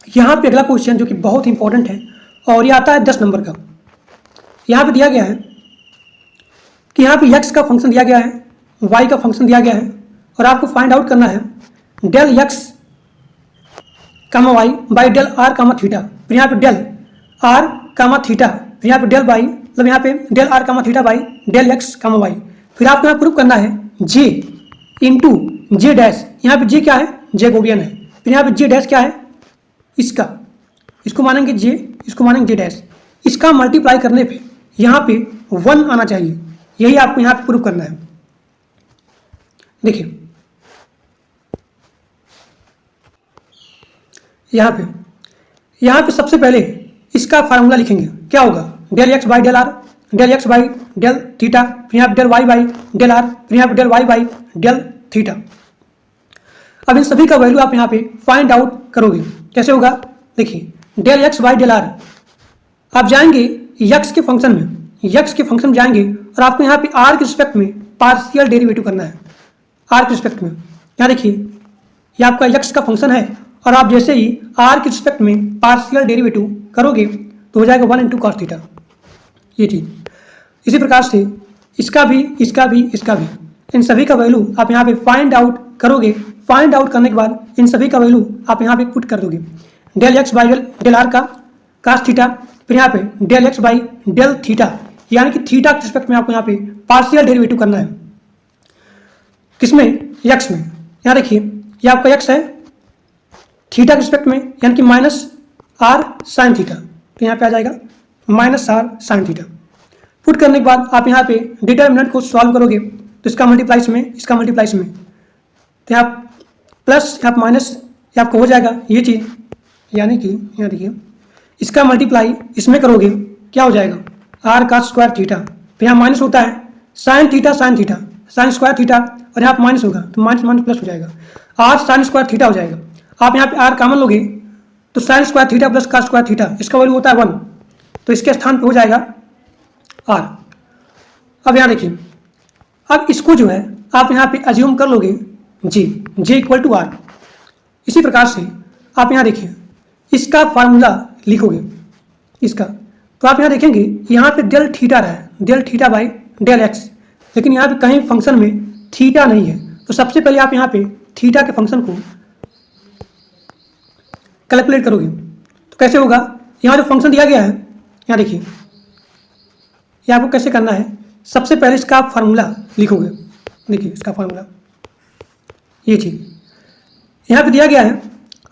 Speaker 1: यहाँ पे अगला क्वेश्चन जो कि बहुत इंपॉर्टेंट है और ये आता है 10 नंबर का। यहाँ पे दिया गया है कि यहाँ पे एक्स का फंक्शन दिया गया है, वाई का फंक्शन दिया गया है और आपको फाइंड आउट करना है del x comma Y by del are comma theta, फिर यहाँ पे डेल आर कामा थीटा, फिर यहाँ पे डेल बाई, मतलब यहाँ पे del are comma theta by del x comma y. फिर आपको यहाँ प्रूफ करना है जे इंटू जे डैश, यहाँ पे जे क्या है, जैकोबियन है, फिर यहाँ पे जे डैश क्या है, इसका, इसको मानेंगे जे, इसको मानेंगे जे डैश, इसका मल्टीप्लाई करने पे यहाँ पे 1 आना चाहिए, यही आपको यहाँ पे प्रूफ करना है। देखिए यहाँ पे सबसे पहले इसका फार्मूला लिखेंगे, क्या होगा, del x by del r, del x by del theta, फिर यहाँ पे del y by del r, फिर यहाँ पे del y by del theta. अब इन सभी का वैल्यू आप यहाँ पे फाइंड आउट करोगे। कैसे होगा, देखिए del x by del r, आप जाएंगे एक्स के फंक्शन में, एक्स के फंक्शन में जाएंगे और आपको यहाँ पे आर के रिस्पेक्ट में पार्शियल डेरिवेटिव करना है, आर के रिस्पेक्ट में। यहाँ देखिए ये आपका एक्स का फंक्शन है और आप जैसे ही आर के रिस्पेक्ट में पार्शियल डेरिवेटिव करोगे तो हो जाएगा 1 इंटू कॉस थीटा, ये चीज। इसी प्रकार से इसका भी, इसका भी, इसका भी, इन सभी का वैल्यू आप यहाँ पे फाइंड आउट करोगे। फाइंड आउट करने के बाद इन सभी का वैल्यू आप यहाँ पे पुट कर दोगे। Del x by del r का कास थीटा, फिर यहाँ पे del x by del theta, यानी कि थीटा के रिस्पेक्ट में आपको यहाँ पे पार्शियल डेरिवेटिव करना है। किसमें? एक्स में। यहाँ देखिए ये आपका एक्स है थीटा के रिस्पेक्ट में, यानी कि माइनस आर साइन थीटा, तो यहाँ पे आ जाएगा minus r sine theta. Put करने के बाद आप यहाँ पे डिटर्मिनेंट को सॉल्व करोगे तो इसका मल्टीप्लाई में, इसका मल्टीप्लाई में, तो यहाँ प्लस यहाँ माइनस ये आपको हो जाएगा ये चीज़, यानी कि यहाँ देखिए इसका मल्टीप्लाई इसमें करोगे क्या हो जाएगा आर का स्क्वायर थीटा, फिर यहाँ माइनस होता है sine theta, sine theta, sine square theta, और यहाँ माइनस होगा तो माइनस माइनस प्लस हो जाएगा, आर साइन स्क्वायर थीटा हो जाएगा। आप यहाँ पे आर कॉमन लोगे तो साइन स्क्वायर थीटा प्लस का स्क्वायर थीटा, इसका वैल्यू होता है 1, तो इसके स्थान पे हो जाएगा आर। अब यहाँ देखिए, अब इसको जो है आप यहाँ पे अज्यूम कर लोगे जे इक्वल टू आर। इसी प्रकार से आप यहाँ देखिए इसका फार्मूला लिखोगे इसका, तो आप यहाँ देखेंगे यहाँ पे डेल थीटा रहा है, del theta by del x, लेकिन यहाँ पे कहीं फंक्शन में थीटा नहीं है। तो सबसे पहले आप यहाँ पे थीटा के फंक्शन को कैलकुलेट करोगे तो कैसे होगा, यहाँ जो फंक्शन दिया गया है यहाँ देखिए ये आपको कैसे करना है। सबसे पहले इसका फार्मूला लिखोगे, देखिए इसका फार्मूला ये चीज़ यहाँ पे दिया गया है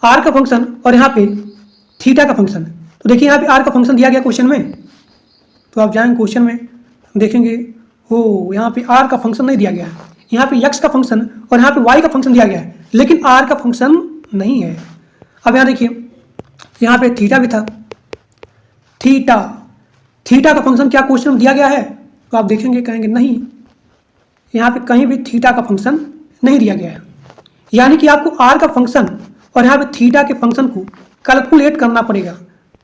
Speaker 1: आर का फंक्शन और यहाँ पे थीटा का फंक्शन। तो देखिए यहाँ पे आर का फंक्शन दिया गया क्वेश्चन में, तो आप जाएंगे क्वेश्चन में देखेंगे हो यहाँ पे आर का फंक्शन नहीं दिया गया है, यहाँ पे एक्स का फंक्शन और यहाँ पे वाई का फंक्शन दिया गया है, लेकिन आर का फंक्शन नहीं है। अब यहाँ देखिए यहाँ पे थीटा भी था, थीटा का फंक्शन क्या क्वेश्चन में दिया गया है, तो आप देखेंगे कहेंगे नहीं, यहाँ पे कहीं भी थीटा का फंक्शन नहीं दिया गया है, यानी कि आपको आर का फंक्शन और यहाँ पे थीटा के फंक्शन को कैलकुलेट करना पड़ेगा।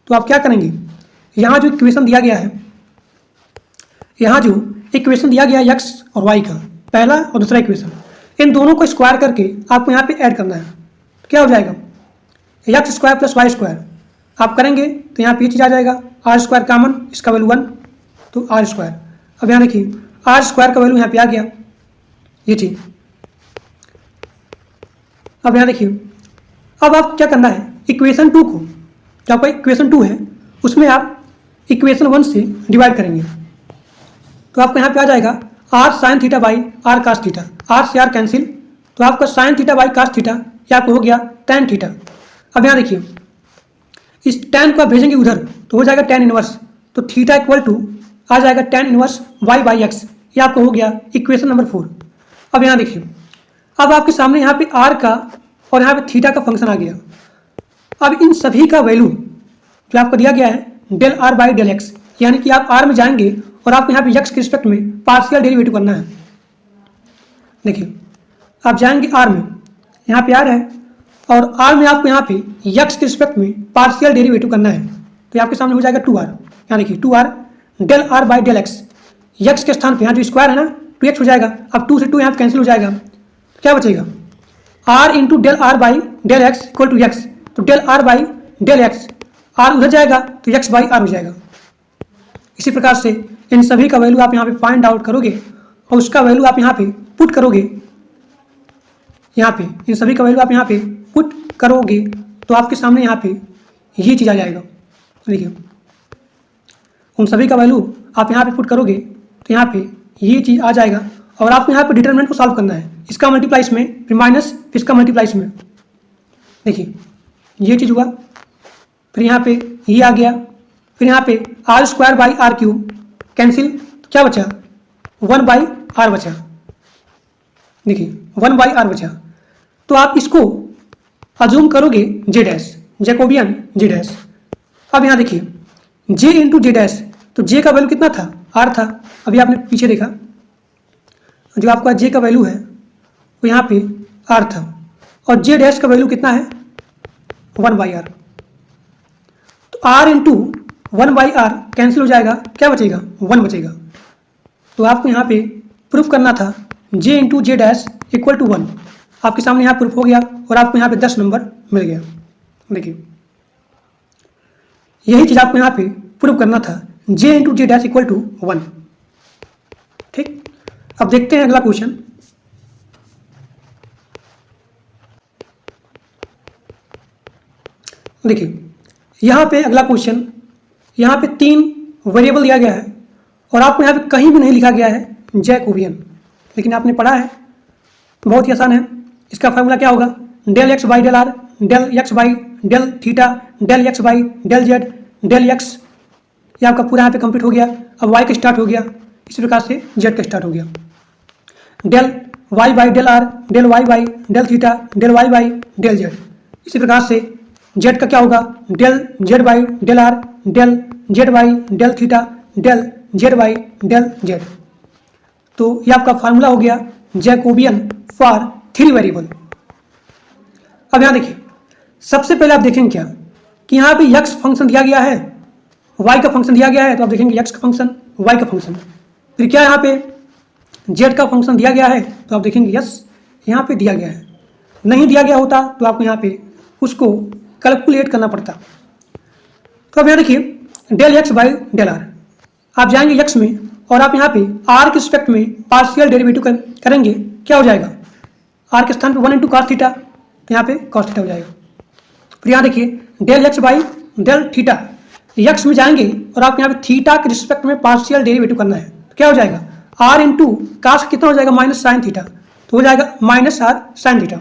Speaker 1: तो आप क्या करेंगे, यहाँ जो इक्वेशन दिया गया है, यहाँ जो इक्वेशन दिया गया है एक्स और वाई का, पहला और दूसरा इक्वेशन, इन दोनों को स्क्वायर करके आपको यहाँ पे ऐड करना है। तो क्या हो जाएगा x square plus y square, आप करेंगे तो यहाँ पे ये चीज़ आ जाएगा आर स्क्वायर कॉमन, इसका वैल्यू 1, तो आर स्क्वायर। अब यहाँ देखिए आर स्क्वायर का वैल्यू यहाँ पे आ गया ये चीज़। अब यहाँ देखिए अब आप क्या करना है, इक्वेशन 2 को, जो आपका इक्वेशन 2 है उसमें आप इक्वेशन 1 से डिवाइड करेंगे, तो आपको यहाँ पे आ जाएगा r sine theta by r cos theta, r से आर कैंसिल, तो आपका sine theta by cos theta ये आपको हो गया टेन थीटा। अब यहाँ देखिए इस टेन को आप भेजेंगे उधर तो हो जाएगा टेन इनवर्स, तो थीटा इक्वल टू आ जाएगा tan inverse y by x, ये आपको हो गया इक्वेशन नंबर 4। अब यहाँ देखिए अब आपके सामने यहाँ पे आर का और यहाँ पे थीटा का फंक्शन आ गया। अब इन सभी का वैल्यू जो आपको दिया गया है del are by del x, यानी कि आप आर में जाएंगे और आपको यहाँ पे एक्स के रिस्पेक्ट में पार्शियल डेरिवेटिव करना है। देखिए आप जाएंगे आर में, यहाँ पे आर है और आर में आपको यहाँ पे एक्स के रिस्पेक्ट में पार्शियल डेरिवेटिव करना है, तो आपके सामने हो जाएगा 2r। यहाँ देखिए 2r del are by del x, x के स्थान पे यहाँ जो स्क्वायर है ना 2x हो जाएगा। अब 2 से 2 यहाँ पे कैंसिल हो जाएगा, तो क्या बचेगा r into del are by del X equal to X, तो del are by del X, R उधर जाएगा तो एक्स बाई आर हो जाएगा। इसी प्रकार से इन सभी का वैल्यू आप यहाँ पे फाइंड आउट करोगे और उसका वैल्यू आप यहाँ पे पुट करोगे, यहाँ पे इन सभी का वैल्यू आप यहाँ पे पुट करोगे तो आपके सामने यहाँ पे ये चीज़ आ जाएगा। देखिए उन सभी का वैल्यू आप यहाँ पे पुट करोगे तो यहाँ पे ये चीज़ आ जाएगा और आपको यहाँ पे डिटरमिनेंट को सॉल्व करना है, इसका मल्टीप्लाई इसमें फिर माइनस फिर इसका मल्टीप्लाई इसमें। देखिए ये चीज़ हुआ, फिर यहाँ पे ये आ गया, फिर यहाँ पे r square by r cube cancel, तो क्या बचा 1 बाई आर बचा। देखिए 1 बाई आर बचा, तो आप इसको अज्यूम करोगे J dash, Jacobian J dash. अब यहाँ देखिए जे इंटू जे डैश, तो जे का वैल्यू कितना था आर था, अभी आपने पीछे देखा जो आपका जे का वैल्यू है वो यहाँ पे आर था और जे डैश का वैल्यू कितना है 1 बाई आर, तो r into 1 by r cancel हो जाएगा, क्या बचेगा 1 बचेगा। तो आपको यहाँ पे प्रूफ करना था J into J dash equal to 1, आपके सामने यहाँ प्रूफ हो गया और आपको यहाँ पे 10 नंबर मिल गया। देखिए यही चीज़ आपको यहाँ पे प्रूफ करना था, J into J dash equal to 1। ठीक, अब देखते हैं अगला क्वेश्चन। देखिए यहाँ पे अगला क्वेश्चन, यहाँ पे 3 वेरिएबल दिया गया है और आपको यहाँ पे कहीं भी नहीं लिखा गया है जैकोबियन, लेकिन आपने पढ़ा है, बहुत ही आसान है। इसका फार्मूला क्या होगा, del x by del r, del x by del theta, del x by del z, del x, ये आपका पूरा यहाँ पे कंप्लीट हो गया। अब वाई का स्टार्ट हो गया, इसी प्रकार से जेड का स्टार्ट हो गया। Del y by del r, del y by del theta, del y by del Z, इसी प्रकार से जेड का क्या होगा, del z by del r, del z by del theta, del z by del Z. तो ये आपका formula हो गया जैकोबियन फॉर 3 वेरिएबल। अब यहाँ देखिए, सबसे पहले आप देखेंगे क्या कि यहाँ पे यक्स फंक्शन दिया गया है, वाई का फंक्शन दिया गया है, तो आप देखेंगे यक्स का फंक्शन, वाई का फंक्शन। फिर क्या यहाँ पे जेड का फंक्शन दिया गया है, तो आप देखेंगे यस यहाँ पे दिया गया है। नहीं दिया गया होता तो आपको यहाँ पे उसको कैलकुलेट करना पड़ता। तो अब यहाँ देखिए del x by del r, आप जाएंगे यक्स में और आप यहाँ पे आर के रिस्पेक्ट में पार्शियल डेरिवेटिव करेंगे, क्या हो जाएगा, आर के स्थान पे 1 इंटू कॉस थीटा, यहाँ पे कॉस थीटा हो जाएगा। फिर यहाँ देखिए del x by del theta, x में जाएंगे और आप यहाँ पे थीटा के रिस्पेक्ट में पार्शियल डेरिवेटिव करना है, तो क्या हो जाएगा, आर इंटू कास कितना हो जाएगा, माइनस साइन थीटा, तो हो जाएगा माइनस आर साइन थीटा।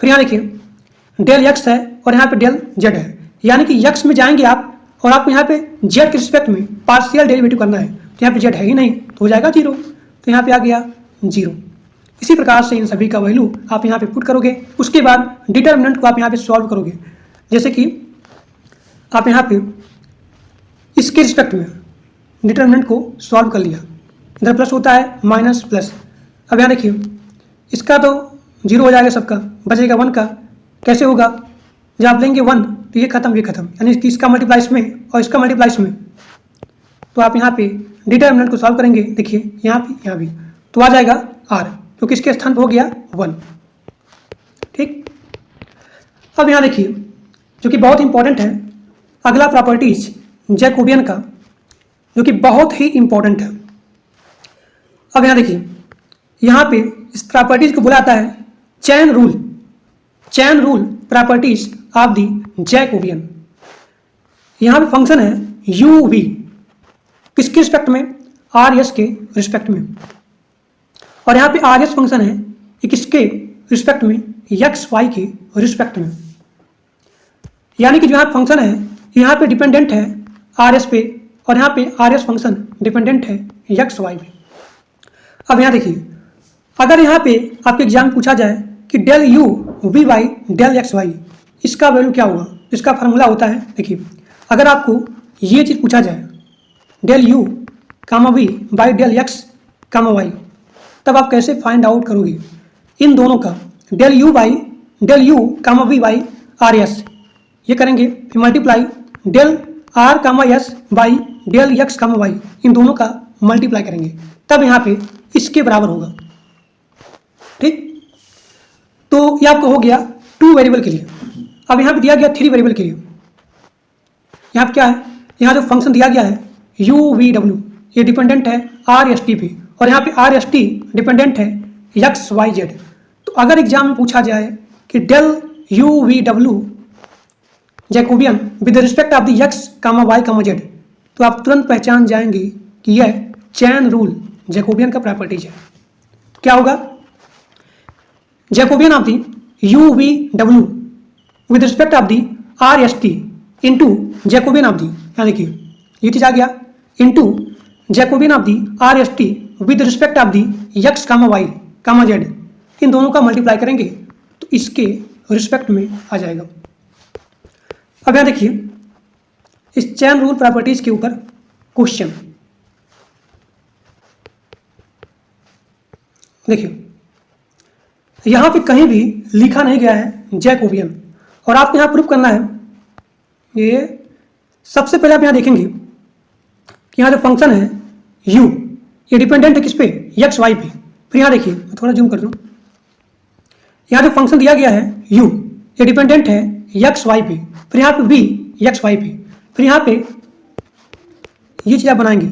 Speaker 1: फिर यहाँ देखिए डेल एक्स है और यहाँ पे डेल जेड है, यानी कि यक्स में जाएंगे आप और आपको यहाँ पे जेड के रिस्पेक्ट में पार्शियल डेरिवेटिव करना है, तो यहाँ पे जेड है ही नहीं, तो हो जाएगा 0, तो यहाँ पे आ गया 0। इसी प्रकार से इन सभी का वैल्यू आप यहाँ पे पुट करोगे, उसके बाद डिटर्मिनेंट को आप यहाँ पे सॉल्व करोगे। जैसे कि आप यहाँ पे इसके रिस्पेक्ट में डिटर्मिनेंट को सॉल्व कर लिया, इधर प्लस होता है माइनस प्लस। अब यहाँ देखिए इसका तो 0 हो जाएगा, सबका बचेगा 1 का, कैसे होगा, जब आप लेंगे 1 तो ये खत्म, यानी कि इसका मल्टीप्लाई इसमें और इसका मल्टीप्लाई इसमें, तो आप यहाँ पे डिटर्मिनेंट को सॉल्व करेंगे, देखिए यहाँ भी तो आ जाएगा r, क्योंकि इसके स्थान पर हो गया 1। ठीक, अब यहाँ देखिए जो कि बहुत इंपॉर्टेंट है, अगला प्रॉपर्टीज जैकोबियन का, जो कि बहुत ही इंपॉर्टेंट है। अब यहाँ देखिए यहाँ पे इस प्रॉपर्टीज को बुलाता है chain rule properties of the Jacobian. यहाँ पे फंक्शन है यू वी, किसके रिस्पेक्ट में, आर एस के रिस्पेक्ट में, और यहाँ पे आर एस फंक्शन है ये किसके रिस्पेक्ट में, एक्स वाई के रिस्पेक्ट में। यानी कि जो यहाँ फंक्शन है यहाँ पे डिपेंडेंट है आर एस पे, और यहाँ पे आर एस फंक्शन डिपेंडेंट है एक्स वाई पे। अब यहाँ देखिए अगर यहाँ पे आपके एग्जाम में पूछा जाए कि del you we by del x y, इसका वैल्यू क्या होगा, इसका फार्मूला होता है, देखिए अगर आपको ये चीज़ पूछा जाए del you comma we by del x comma Y, तब आप कैसे फाइंड आउट करोगे इन दोनों का, del you comma we by R S, ये करेंगे, फिर multiply del are comma S by del x comma Y, इन दोनों का मल्टीप्लाई करेंगे, तब यहाँ पे इसके बराबर होगा। ठीक, तो ये आपको हो गया 2 वेरिएबल के लिए। अब यहाँ पे दिया गया 3 वेरिएबल के लिए, यहाँ पे क्या है, यहाँ जो फंक्शन दिया गया है यू वी डब्ल्यू, ये डिपेंडेंट है आर एस टी पे, और यहाँ पे आर एस टी डिपेंडेंट है एक्स वाई जेड। तो अगर एग्जाम में पूछा जाए कि डेल यू वी डब्ल्यू Jacobian with respect of the x comma Y comma z, तो आप तुरंत पहचान जाएंगे कि यह चैन रूल जैकोबियन का प्रॉपर्टीज है। क्या होगा, Jacobian of the u v डब्ल्यू with respect of the R S T into Jacobian of the, यहाँ देखिए ये चीज आ गया, into Jacobian of the R S T with respect of the x comma Y comma Z, इन दोनों का मल्टीप्लाई करेंगे तो इसके रिस्पेक्ट में आ जाएगा। अब यहाँ देखिए इस चैन रूल प्रॉपर्टीज के ऊपर क्वेश्चन, देखिए यहाँ पे कहीं भी लिखा नहीं गया है जैकोबियन, और आपको यहाँ प्रूफ करना है। ये सबसे पहले आप यहाँ देखेंगे कि यहाँ जो फंक्शन है u, ये डिपेंडेंट है किस पे, एक्स वाई पे। फिर यहाँ देखिए मैं थोड़ा जूम कर दूँ, यहाँ जो फंक्शन दिया गया है u, ये डिपेंडेंट है एक्स वाई पे, फिर यहाँ पे v एक्स वाई पे, फिर यहाँ पे ये चीज़ आप बनाएंगे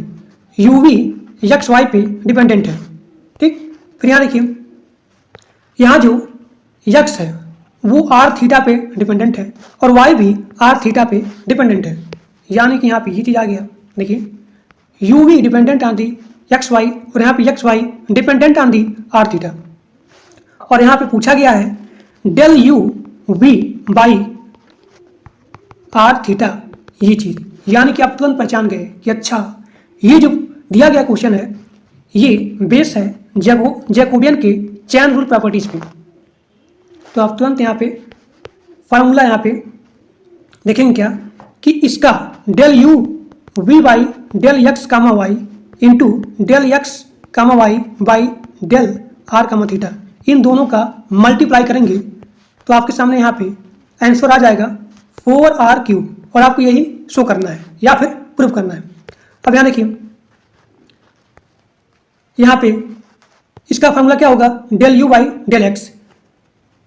Speaker 1: u v यक्स वाई पे डिपेंडेंट है। ठीक, फिर यहाँ देखिए, यहाँ जो यक्स है वो आर थीटा पे डिपेंडेंट है और वाई भी आर थीटा पे डिपेंडेंट है, यानी कि यहाँ पे ये चीज़ आ गया। देखिए, u v dependent on the x y और यहाँ पे x y dependent on the r theta. और यहाँ पे पूछा गया है del you we by r theta, ये चीज़, यानी कि आप तुरंत पहचान गए कि अच्छा ये जो दिया गया क्वेश्चन है ये बेस है जैकोबियन के चैन रूल प्रॉपर्टीज पे। तो आप तुरंत यहाँ पे फार्मूला यहाँ पे देखेंगे क्या कि इसका del you we by del x comma Y into del x comma Y by del are comma theta, इन दोनों का मल्टीप्लाई करेंगे तो आपके सामने यहाँ पे आंसर आ जाएगा 4r क्यूब, और आपको यही शो करना है या फिर प्रूव करना है। अब यहाँ देखिए, यहाँ पे इसका फार्मूला क्या होगा, del you by del x,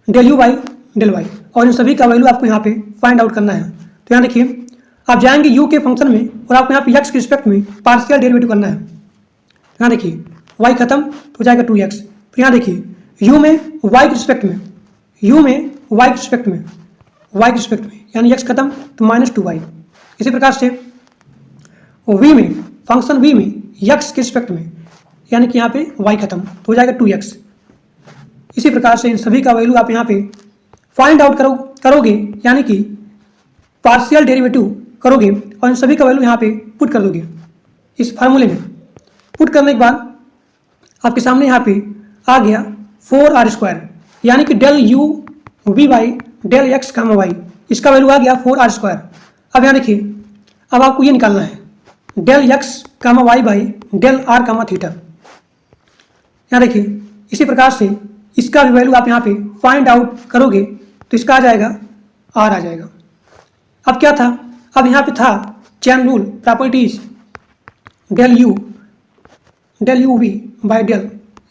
Speaker 1: del you by del y, और इन सभी का वैल्यू आपको यहाँ पे फाइंड आउट करना है। तो यहाँ देखिए, आप जाएंगे यू के फंक्शन में और आपको यहाँ पे एक्स के रिस्पेक्ट में पार्शियल डेरिवेटिव करना है। यहाँ देखिए वाई खत्म तो हो जाएगा 2x, फिर यहाँ देखिए यू में वाई के रिस्पेक्ट में, यू में वाई के रिस्पेक्ट में, वाई के रिस्पेक्ट में, यानी x खत्म तो -2y। इसी प्रकार से v में, फंक्शन v में x के रिस्पेक्ट में, यानी कि यहाँ पे y खत्म तो हो जाएगा 2x। इसी प्रकार से इन सभी का वैल्यू आप यहाँ पे फाइंड आउट करोगे, यानी कि पार्शियल डेरिवेटिव करोगे और इन सभी का वैल्यू यहाँ पे पुट कर दोगे इस फार्मूले में। पुट करने के बाद आपके सामने यहाँ पे आ गया 4r², यानी कि del you we by del x comma y, इसका वैल्यू आ गया 4r²। अब यहाँ देखिए, अब आपको ये निकालना है del x comma Y by del are comma theta. यहाँ देखिए, इसी प्रकार से इसका भी वैल्यू आप यहाँ पे फाइंड आउट करोगे तो इसका आ जाएगा r आ जाएगा। अब क्या था, अब यहाँ पे था chain rule properties, del you we by del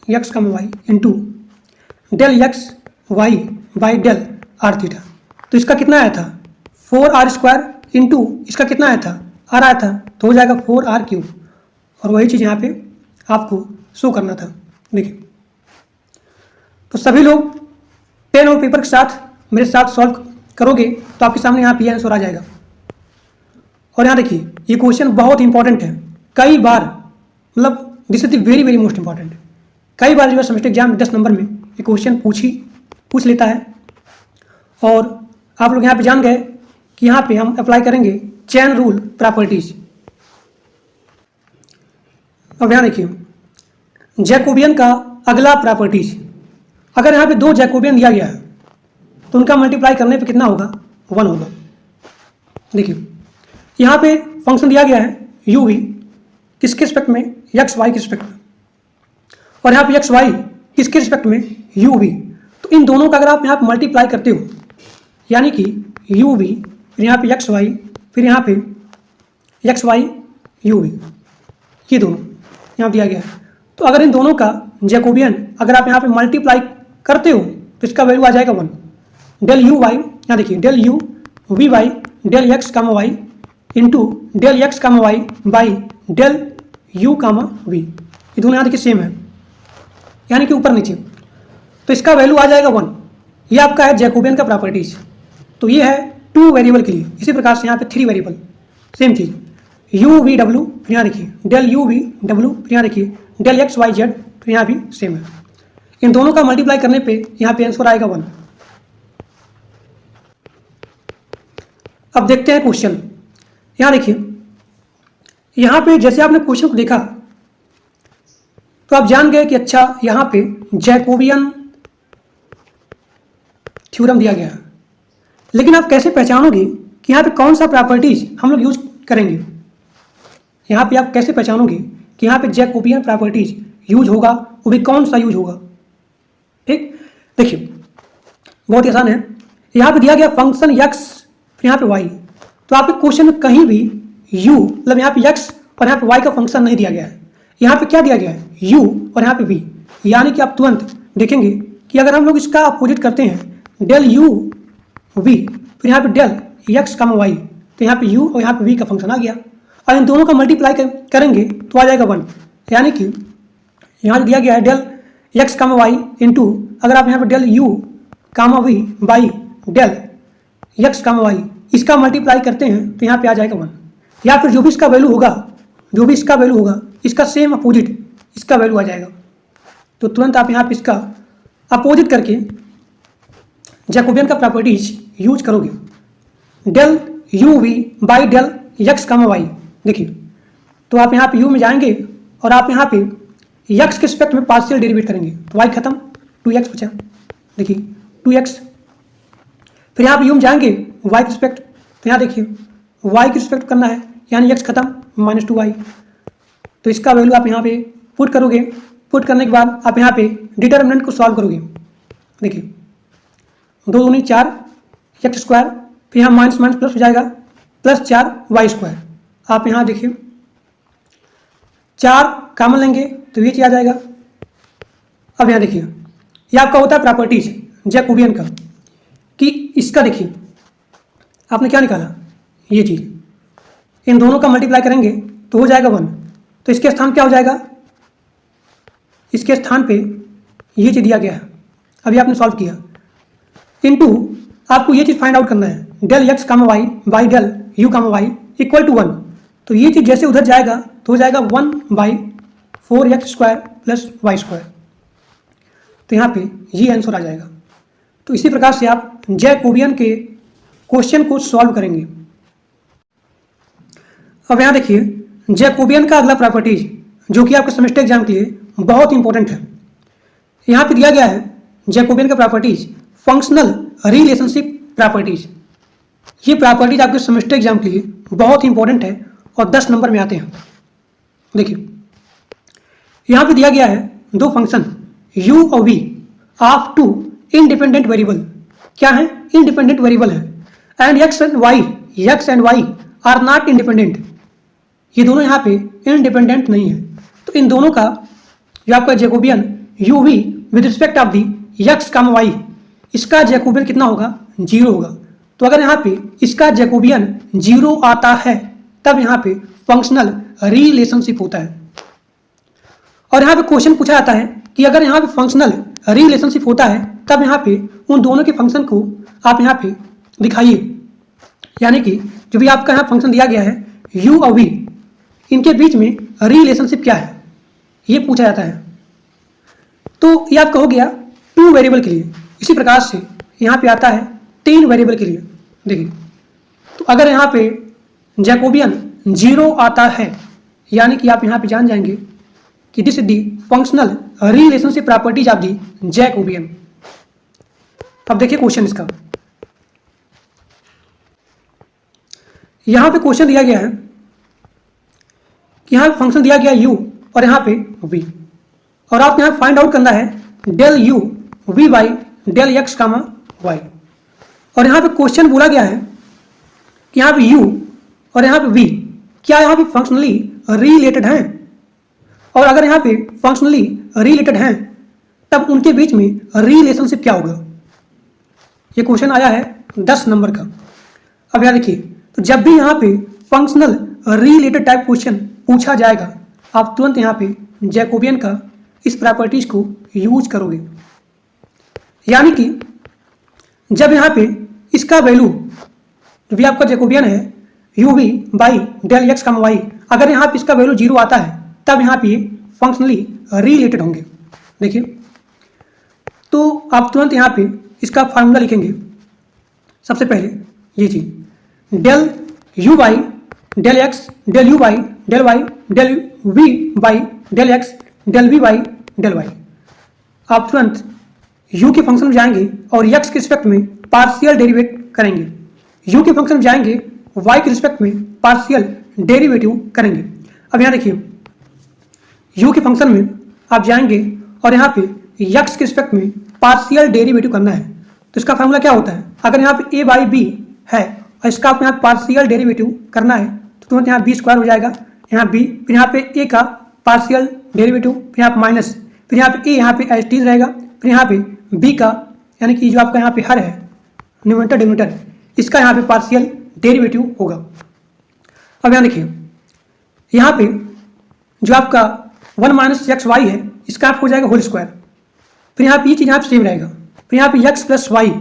Speaker 1: x comma Y into del x y by del r theta. तो इसका कितना आया था 4r² इंटू इसका कितना आया था r आया था, तो हो जाएगा 4r³, और वही चीज़ यहाँ पे आपको शो करना था। देखिए, तो सभी लोग पेन और पेपर के साथ मेरे साथ सॉल्व करोगे तो आपके सामने यहाँ पे आंसर आ जाएगा। और यहाँ देखिए, ये क्वेश्चन बहुत इंपॉर्टेंट है, कई बार, मतलब this is the very very most important, कई बार जो है सेमेस्टर एग्जाम 10 नंबर में ये क्वेश्चन पूछ लेता है। और आप लोग यहाँ पे जान गए कि यहाँ पे हम अप्लाई करेंगे चैन रूल प्रॉपर्टीज। अब यहाँ देखिए, जैकोबियन का अगला प्रॉपर्टीज, अगर यहाँ पे 2 जैकोबियन दिया गया है तो उनका मल्टीप्लाई करने पे कितना होगा, 1 होगा। देखिए, यहाँ पे फंक्शन दिया गया है यू वी, किसके रिस्पेक्ट में, एक्स वाई के रिस्पेक्ट में, और यहाँ पे एक्स वाई किसके रिस्पेक्ट में, यू वी। तो इन दोनों का अगर आप यहाँ पे मल्टीप्लाई करते हो, यानी कि यू वी फिर यहाँ पे एक्स वाई फिर यहाँ पे एक्स वाई यू वी, ये दोनों यहाँ दिया गया है। तो अगर इन दोनों का जैकोबियन अगर आप यहाँ पे मल्टीप्लाई करते हो तो इसका वैल्यू आ जाएगा 1। डेल यू वाई, यहाँ देखिए del you we by del x comma Y into del x comma Y by del you comma v, ये दोनों यहाँ देखिए सेम है, यानी कि ऊपर नीचे, तो इसका वैल्यू आ जाएगा 1। ये आपका है जैकोबियन का प्रॉपर्टीज। तो ये है 2 वेरिएबल के लिए। इसी प्रकार से यहाँ पे 3 variable, same cheese, you v W, फिर यहाँ देखिए डेल यू वी डब्ल्यू, फिर यहाँ देखिए डेल एक्स वाई जेड, तो यहाँ भी सेम है। इन दोनों का मल्टीप्लाई करने पे यहाँ पे आंसर आएगा 1। अब देखते हैं क्वेश्चन। यहाँ देखिए, यहाँ पे जैसे आपने क्वेश्चन को देखा तो आप जान गए कि अच्छा यहाँ पे जैकोबियन थ्योरम दिया गया है, लेकिन आप कैसे पहचानोगे कि यहाँ पे कौन सा प्रॉपर्टीज हम लोग यूज करेंगे। यहाँ पे आप कैसे पहचानोगे कि यहाँ पे जैकोबियन प्रॉपर्टीज यूज होगा, वो भी कौन सा यूज होगा। ठीक, देखिए बहुत ही आसान है। यहाँ पे दिया गया फंक्शन x, फिर यहाँ पे y, तो आपके क्वेश्चन में कहीं भी u, मतलब यहाँ पे x और यहाँ पे y का फंक्शन नहीं दिया गया है। यहाँ पे क्या दिया गया है, u और यहाँ पे v, यानी कि आप तुरंत देखेंगे कि अगर हम लोग इसका अपोजिट करते हैं डेल u v फिर यहाँ पे डेल x कामा y, तो यहाँ पे u और यहाँ पे v का फंक्शन आ गया, और इन दोनों का मल्टीप्लाई करेंगे तो आ जाएगा 1। यानी कि यहाँ दिया गया है del x comma Y into, अगर आप यहाँ पर del you comma we by del x comma y इसका मल्टीप्लाई करते हैं तो यहाँ पे आ जाएगा 1, या फिर जो भी इसका वैल्यू होगा इसका सेम अपोजिट इसका वैल्यू आ जाएगा। तो तुरंत आप यहाँ पे इसका अपोजिट करके जैकोबियन का प्रॉपर्टीज यूज करोगे, del you we by del x comma y. देखिए तो आप यहाँ पे यू में जाएंगे और आप यहाँ पे एक्स के रिस्पेक्ट में पार्शियल डेरिवेट करेंगे तो वाई खत्म, 2x बचा। देखिए 2x, फिर यहाँ पे यू में जाएंगे वाई के रिस्पेक्ट, तो यहाँ देखिए वाई के रिस्पेक्ट करना है यानी x खत्म -2y। तो इसका वैल्यू आप यहाँ पे पुट करोगे, पुट करने के बाद आप यहाँ पे डिटर्मिनेंट को सॉल्व करोगे। देखिए 2 दूनी 4 एक्स स्क्वायर, फिर यहाँ माइनस माइनस प्लस हो जाएगा +4y²। आप यहाँ देखिए 4 कॉमन लेंगे तो ये चीज आ जाएगा। अब यहाँ देखिए ये आपका होता है प्रॉपर्टीज जैकोबियन का, कि इसका देखिए आपने क्या निकाला, ये चीज इन दोनों का मल्टीप्लाई करेंगे तो हो जाएगा 1। तो इसके स्थान क्या हो जाएगा, इसके स्थान पे ये चीज दिया गया है, अभी आपने सॉल्व किया, इनटू आपको ये चीज फाइंड आउट करना है del x comma Y by del you comma y equal to 1। तो ये चीज जैसे उधर जाएगा तो हो जाएगा 1/4x² प्लस y²। तो यहाँ पे ये आंसर आ जाएगा। तो इसी प्रकार से आप जैकोबियन के क्वेश्चन को सॉल्व करेंगे। अब यहाँ देखिए जैकोबियन का अगला प्रॉपर्टीज जो कि आपके सेमेस्टर एग्जाम के लिए बहुत इंपॉर्टेंट है। यहाँ पे दिया गया है जैकोबियन का प्रॉपर्टीज फंक्शनल रिलेशनशिप प्रॉपर्टीज। ये प्रॉपर्टीज आपके सेमेस्टर एग्जाम के लिए बहुत इंपॉर्टेंट है और 10 नंबर में आते हैं। देखिए यहाँ पे दिया गया है दो फंक्शन u और v ऑफ 2 इंडिपेंडेंट वेरिएबल। क्या है, इंडिपेंडेंट वेरिएबल है, and x and y are not independent. ये दोनों यहाँ पे इंडिपेंडेंट नहीं है। तो इन दोनों का जो आपका Jacobian u v with respect of the x comma y, इसका जैकोबियन कितना होगा, 0 होगा। तो अगर यहाँ पे इसका जैकोबियन 0 आता है तब यहाँ पे फंक्शनल रिलेशनशिप होता है। और यहाँ पे क्वेश्चन पूछा जाता है कि अगर यहाँ पे फंक्शनल रिलेशनशिप होता है तब यहाँ पे उन दोनों के फंक्शन को आप यहाँ पे दिखाइए, यानी कि जो भी आपका यहाँ फंक्शन दिया गया है u और v, इनके बीच में रिलेशनशिप क्या है ये पूछा जाता है। तो ये आपका हो गया 2 वेरिएबल के लिए। इसी प्रकार से यहाँ पे आता है 3 वेरिएबल के लिए। देखिए तो अगर यहाँ पे जैकोबियन 0 आता है यानी कि आप यहाँ पे जान जाएंगे कि this is the functional relationship properties of the Jacobian. अब देखिए क्वेश्चन इसका, यहाँ पे क्वेश्चन दिया गया है कि यहाँ फंक्शन दिया गया u और यहाँ पे v, और आप यहाँ फाइंड आउट करना है del u v by del x comma y। और यहाँ पे क्वेश्चन बोला गया है कि यहाँ पे u और यहाँ पे v क्या यहाँ पे फंक्शनली रिलेटेड हैं, और अगर यहाँ पे फंक्शनली रिलेटेड हैं तब उनके बीच में रिलेशनशिप क्या होगा। ये क्वेश्चन आया है 10 नंबर का। अब यहाँ देखिए तो जब भी यहाँ पे फंक्शनल रिलेटेड टाइप क्वेश्चन पूछा जाएगा आप तुरंत यहाँ पे जैकोबियन का इस प्रॉपर्टीज को यूज करोगे। यानी कि जब यहाँ पे इसका वैल्यू जो भी आपका जैकोबियन है u v by del x comma y, अगर यहाँ पे इसका वैल्यू 0 आता है तब यहाँ पे फंक्शनली रिलेटेड होंगे। देखिए तो आप तुरंत यहाँ पे इसका फार्मूला लिखेंगे। सबसे पहले ये चीज del u by del x del u by del y del v by del x del v by del y. आप तुरंत u के फंक्शन में जाएंगे और x के रिस्पेक्ट में पार्शियल डेरिवेट करेंगे, u के फंक्शन में जाएंगे y के रिस्पेक्ट में पार्शियल डेरिवेटिव करेंगे। अब यहाँ देखिए u के फंक्शन में आप जाएंगे और यहाँ पे x के रिस्पेक्ट में पार्शियल डेरिवेटिव करना है। तो इसका फार्मूला क्या होता है, अगर यहाँ पे a बाई बी है और इसका आप यहाँ पार्शियल डेरिवेटिव करना है तो तुरंत यहाँ b² हो जाएगा, यहाँ b, फिर यहाँ पे a का पार्शियल डेरिवेटिव, फिर यहाँ पे माइनस, फिर यहाँ पे a यहाँ पे एज टीज रहेगा, फिर यहाँ पे b का यानी कि जो आपका यहाँ पे हर है न्यूमरेटर डिनोमिनेटर, इसका यहाँ पे पार्शियल डेरिवेटिव होगा। अब यहाँ देखिए यहाँ पे जो आपका 1 माइनस एक्स वाई है, इसका आप हो जाएगा होल स्क्वायर। फिर यहाँ पे ये चीज़ यहाँ पे सेम रहेगा। फिर यहाँ पे एक्स प्लस वाई,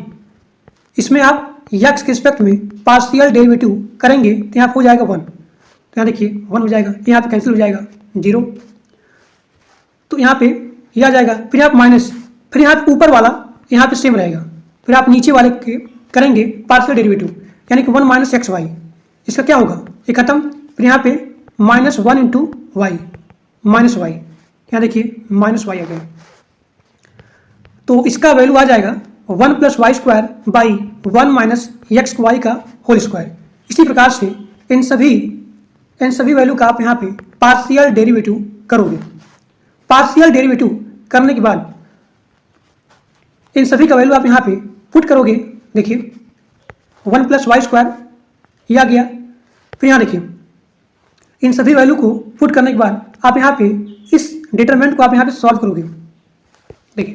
Speaker 1: इसमें आप एक्स के रिस्पेक्ट में पार्शियल डेरिवेटिव करेंगे तो यहाँ पे हो जाएगा 1। तो यहाँ देखिए 1 हो जाएगा, यहाँ पे कैंसिल हो जाएगा 0, तो यहाँ पे ये आ जाएगा। फिर यहाँ पे माइनस, फिर यहाँ पे ऊपर वाला यहाँ पे सेम रहेगा। फिर आप नीचे वाले के करेंगे पार्शियल डेरिवेटिव, यानी कि 1 माइनस एक्स वाई, इसका क्या होगा, ये खत्म। फिर यहाँ पे -1 इंटू वाई, माइनस वाई, यहाँ देखिए माइनस वाई आ गया। तो इसका वैल्यू आ जाएगा 1 plus y square by 1 minus x y का होल स्क्वायर। इसी प्रकार से इन सभी वैल्यू का आप यहाँ पे पार्शियल डेरिवेटिव करोगे। पार्शियल डेरिवेटिव करने के बाद इन सभी का वैल्यू आप यहाँ पे पुट करोगे। देखिए 1 प्लस वाई स्क्वायर ये आ गया। फिर यहाँ देखिए इन सभी वैल्यू को पुट करने के बाद आप यहाँ पे इस डिटरमिनेंट को आप यहाँ पे सॉल्व करोगे। देखिए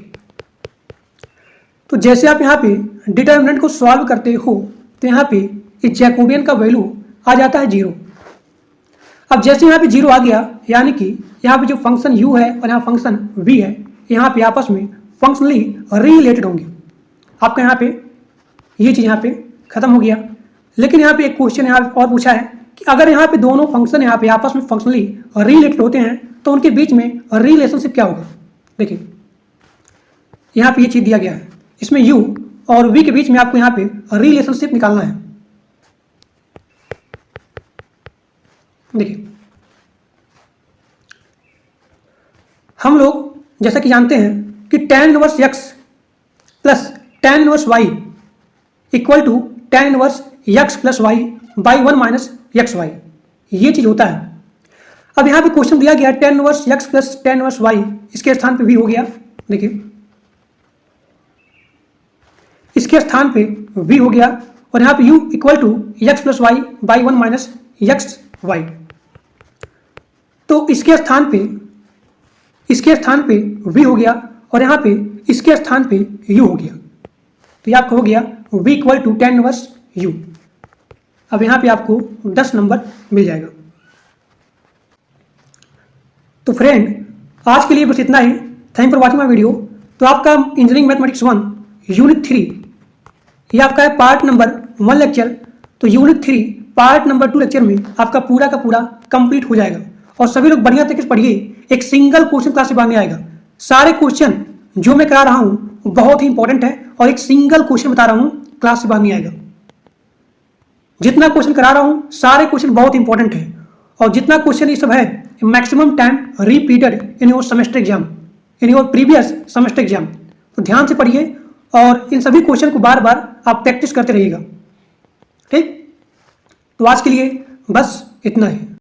Speaker 1: तो जैसे आप यहाँ पे डिटरमिनेंट को सॉल्व करते हो तो यहाँ पे इस जैकोबियन का वैल्यू आ जाता है 0। अब जैसे यहाँ पे 0 आ गया, यानी कि यहाँ पे जो फंक्शन u है और यहाँ फंक्शन v है, यहाँ पे आपस में फंक्शनली रिलेटेड होंगे। आपका यहाँ पे ये चीज़ यहाँ पे खत्म हो गया। लेकिन यहाँ पे एक क्वेश्चन यहाँ और पूछा है कि अगर यहाँ पे दोनों फंक्शन यहाँ पे आपस में फंक्शनली रिलेटेड होते हैं तो उनके बीच में रिलेशनशिप क्या होगा। देखिए यहाँ पे ये चीज़ दिया गया है, इसमें u और v के बीच में आपको यहाँ पे रिलेशनशिप निकालना है। देखिए हम लोग जैसा कि जानते हैं कि tan inverse x plus tan inverse y equal to tan inverse x plus y by 1 minus x y, ये चीज होता है। अब यहाँ पे क्वेश्चन दिया गया tan inverse x plus tan inverse y, इसके स्थान पे v हो गया। देखिए इसके स्थान पे v हो गया और यहाँ पे u equal to x plus y by 1 minus x y. तो इसके स्थान पे v हो गया और यहाँ पे इसके स्थान पे u हो गया। तो ये आपको हो गया v equal to tan inverse u। अब यहाँ पे आपको 10 नंबर मिल जाएगा। तो फ्रेंड आज के लिए बस इतना ही। Thank for watching my video. तो आपका इंजीनियरिंग मैथमेटिक्स 1 यूनिट 3 ये आपका है पार्ट नंबर 1 लेक्चर। तो यूनिट 3 पार्ट नंबर 2 लेक्चर में आपका पूरा का पूरा कंप्लीट हो जाएगा। और सभी लोग बढ़िया तरीके से पढ़िए, एक सिंगल क्वेश्चन क्लास से बाद में आएगा। सारे क्वेश्चन जो मैं करा रहा हूँ बहुत ही इंपॉर्टेंट है और एक सिंगल क्वेश्चन बता रहा हूँ क्लास से बाद में आएगा। जितना क्वेश्चन करा रहा हूँ सारे क्वेश्चन बहुत इंपॉर्टेंट है और जितना क्वेश्चन ये सब है maximum time repeated in your semester exam, in your previous semester exam. तो ध्यान से पढ़िए और इन सभी क्वेश्चन को बार बार आप प्रैक्टिस करते रहिएगा। ठीक, तो आज के लिए बस इतना ही।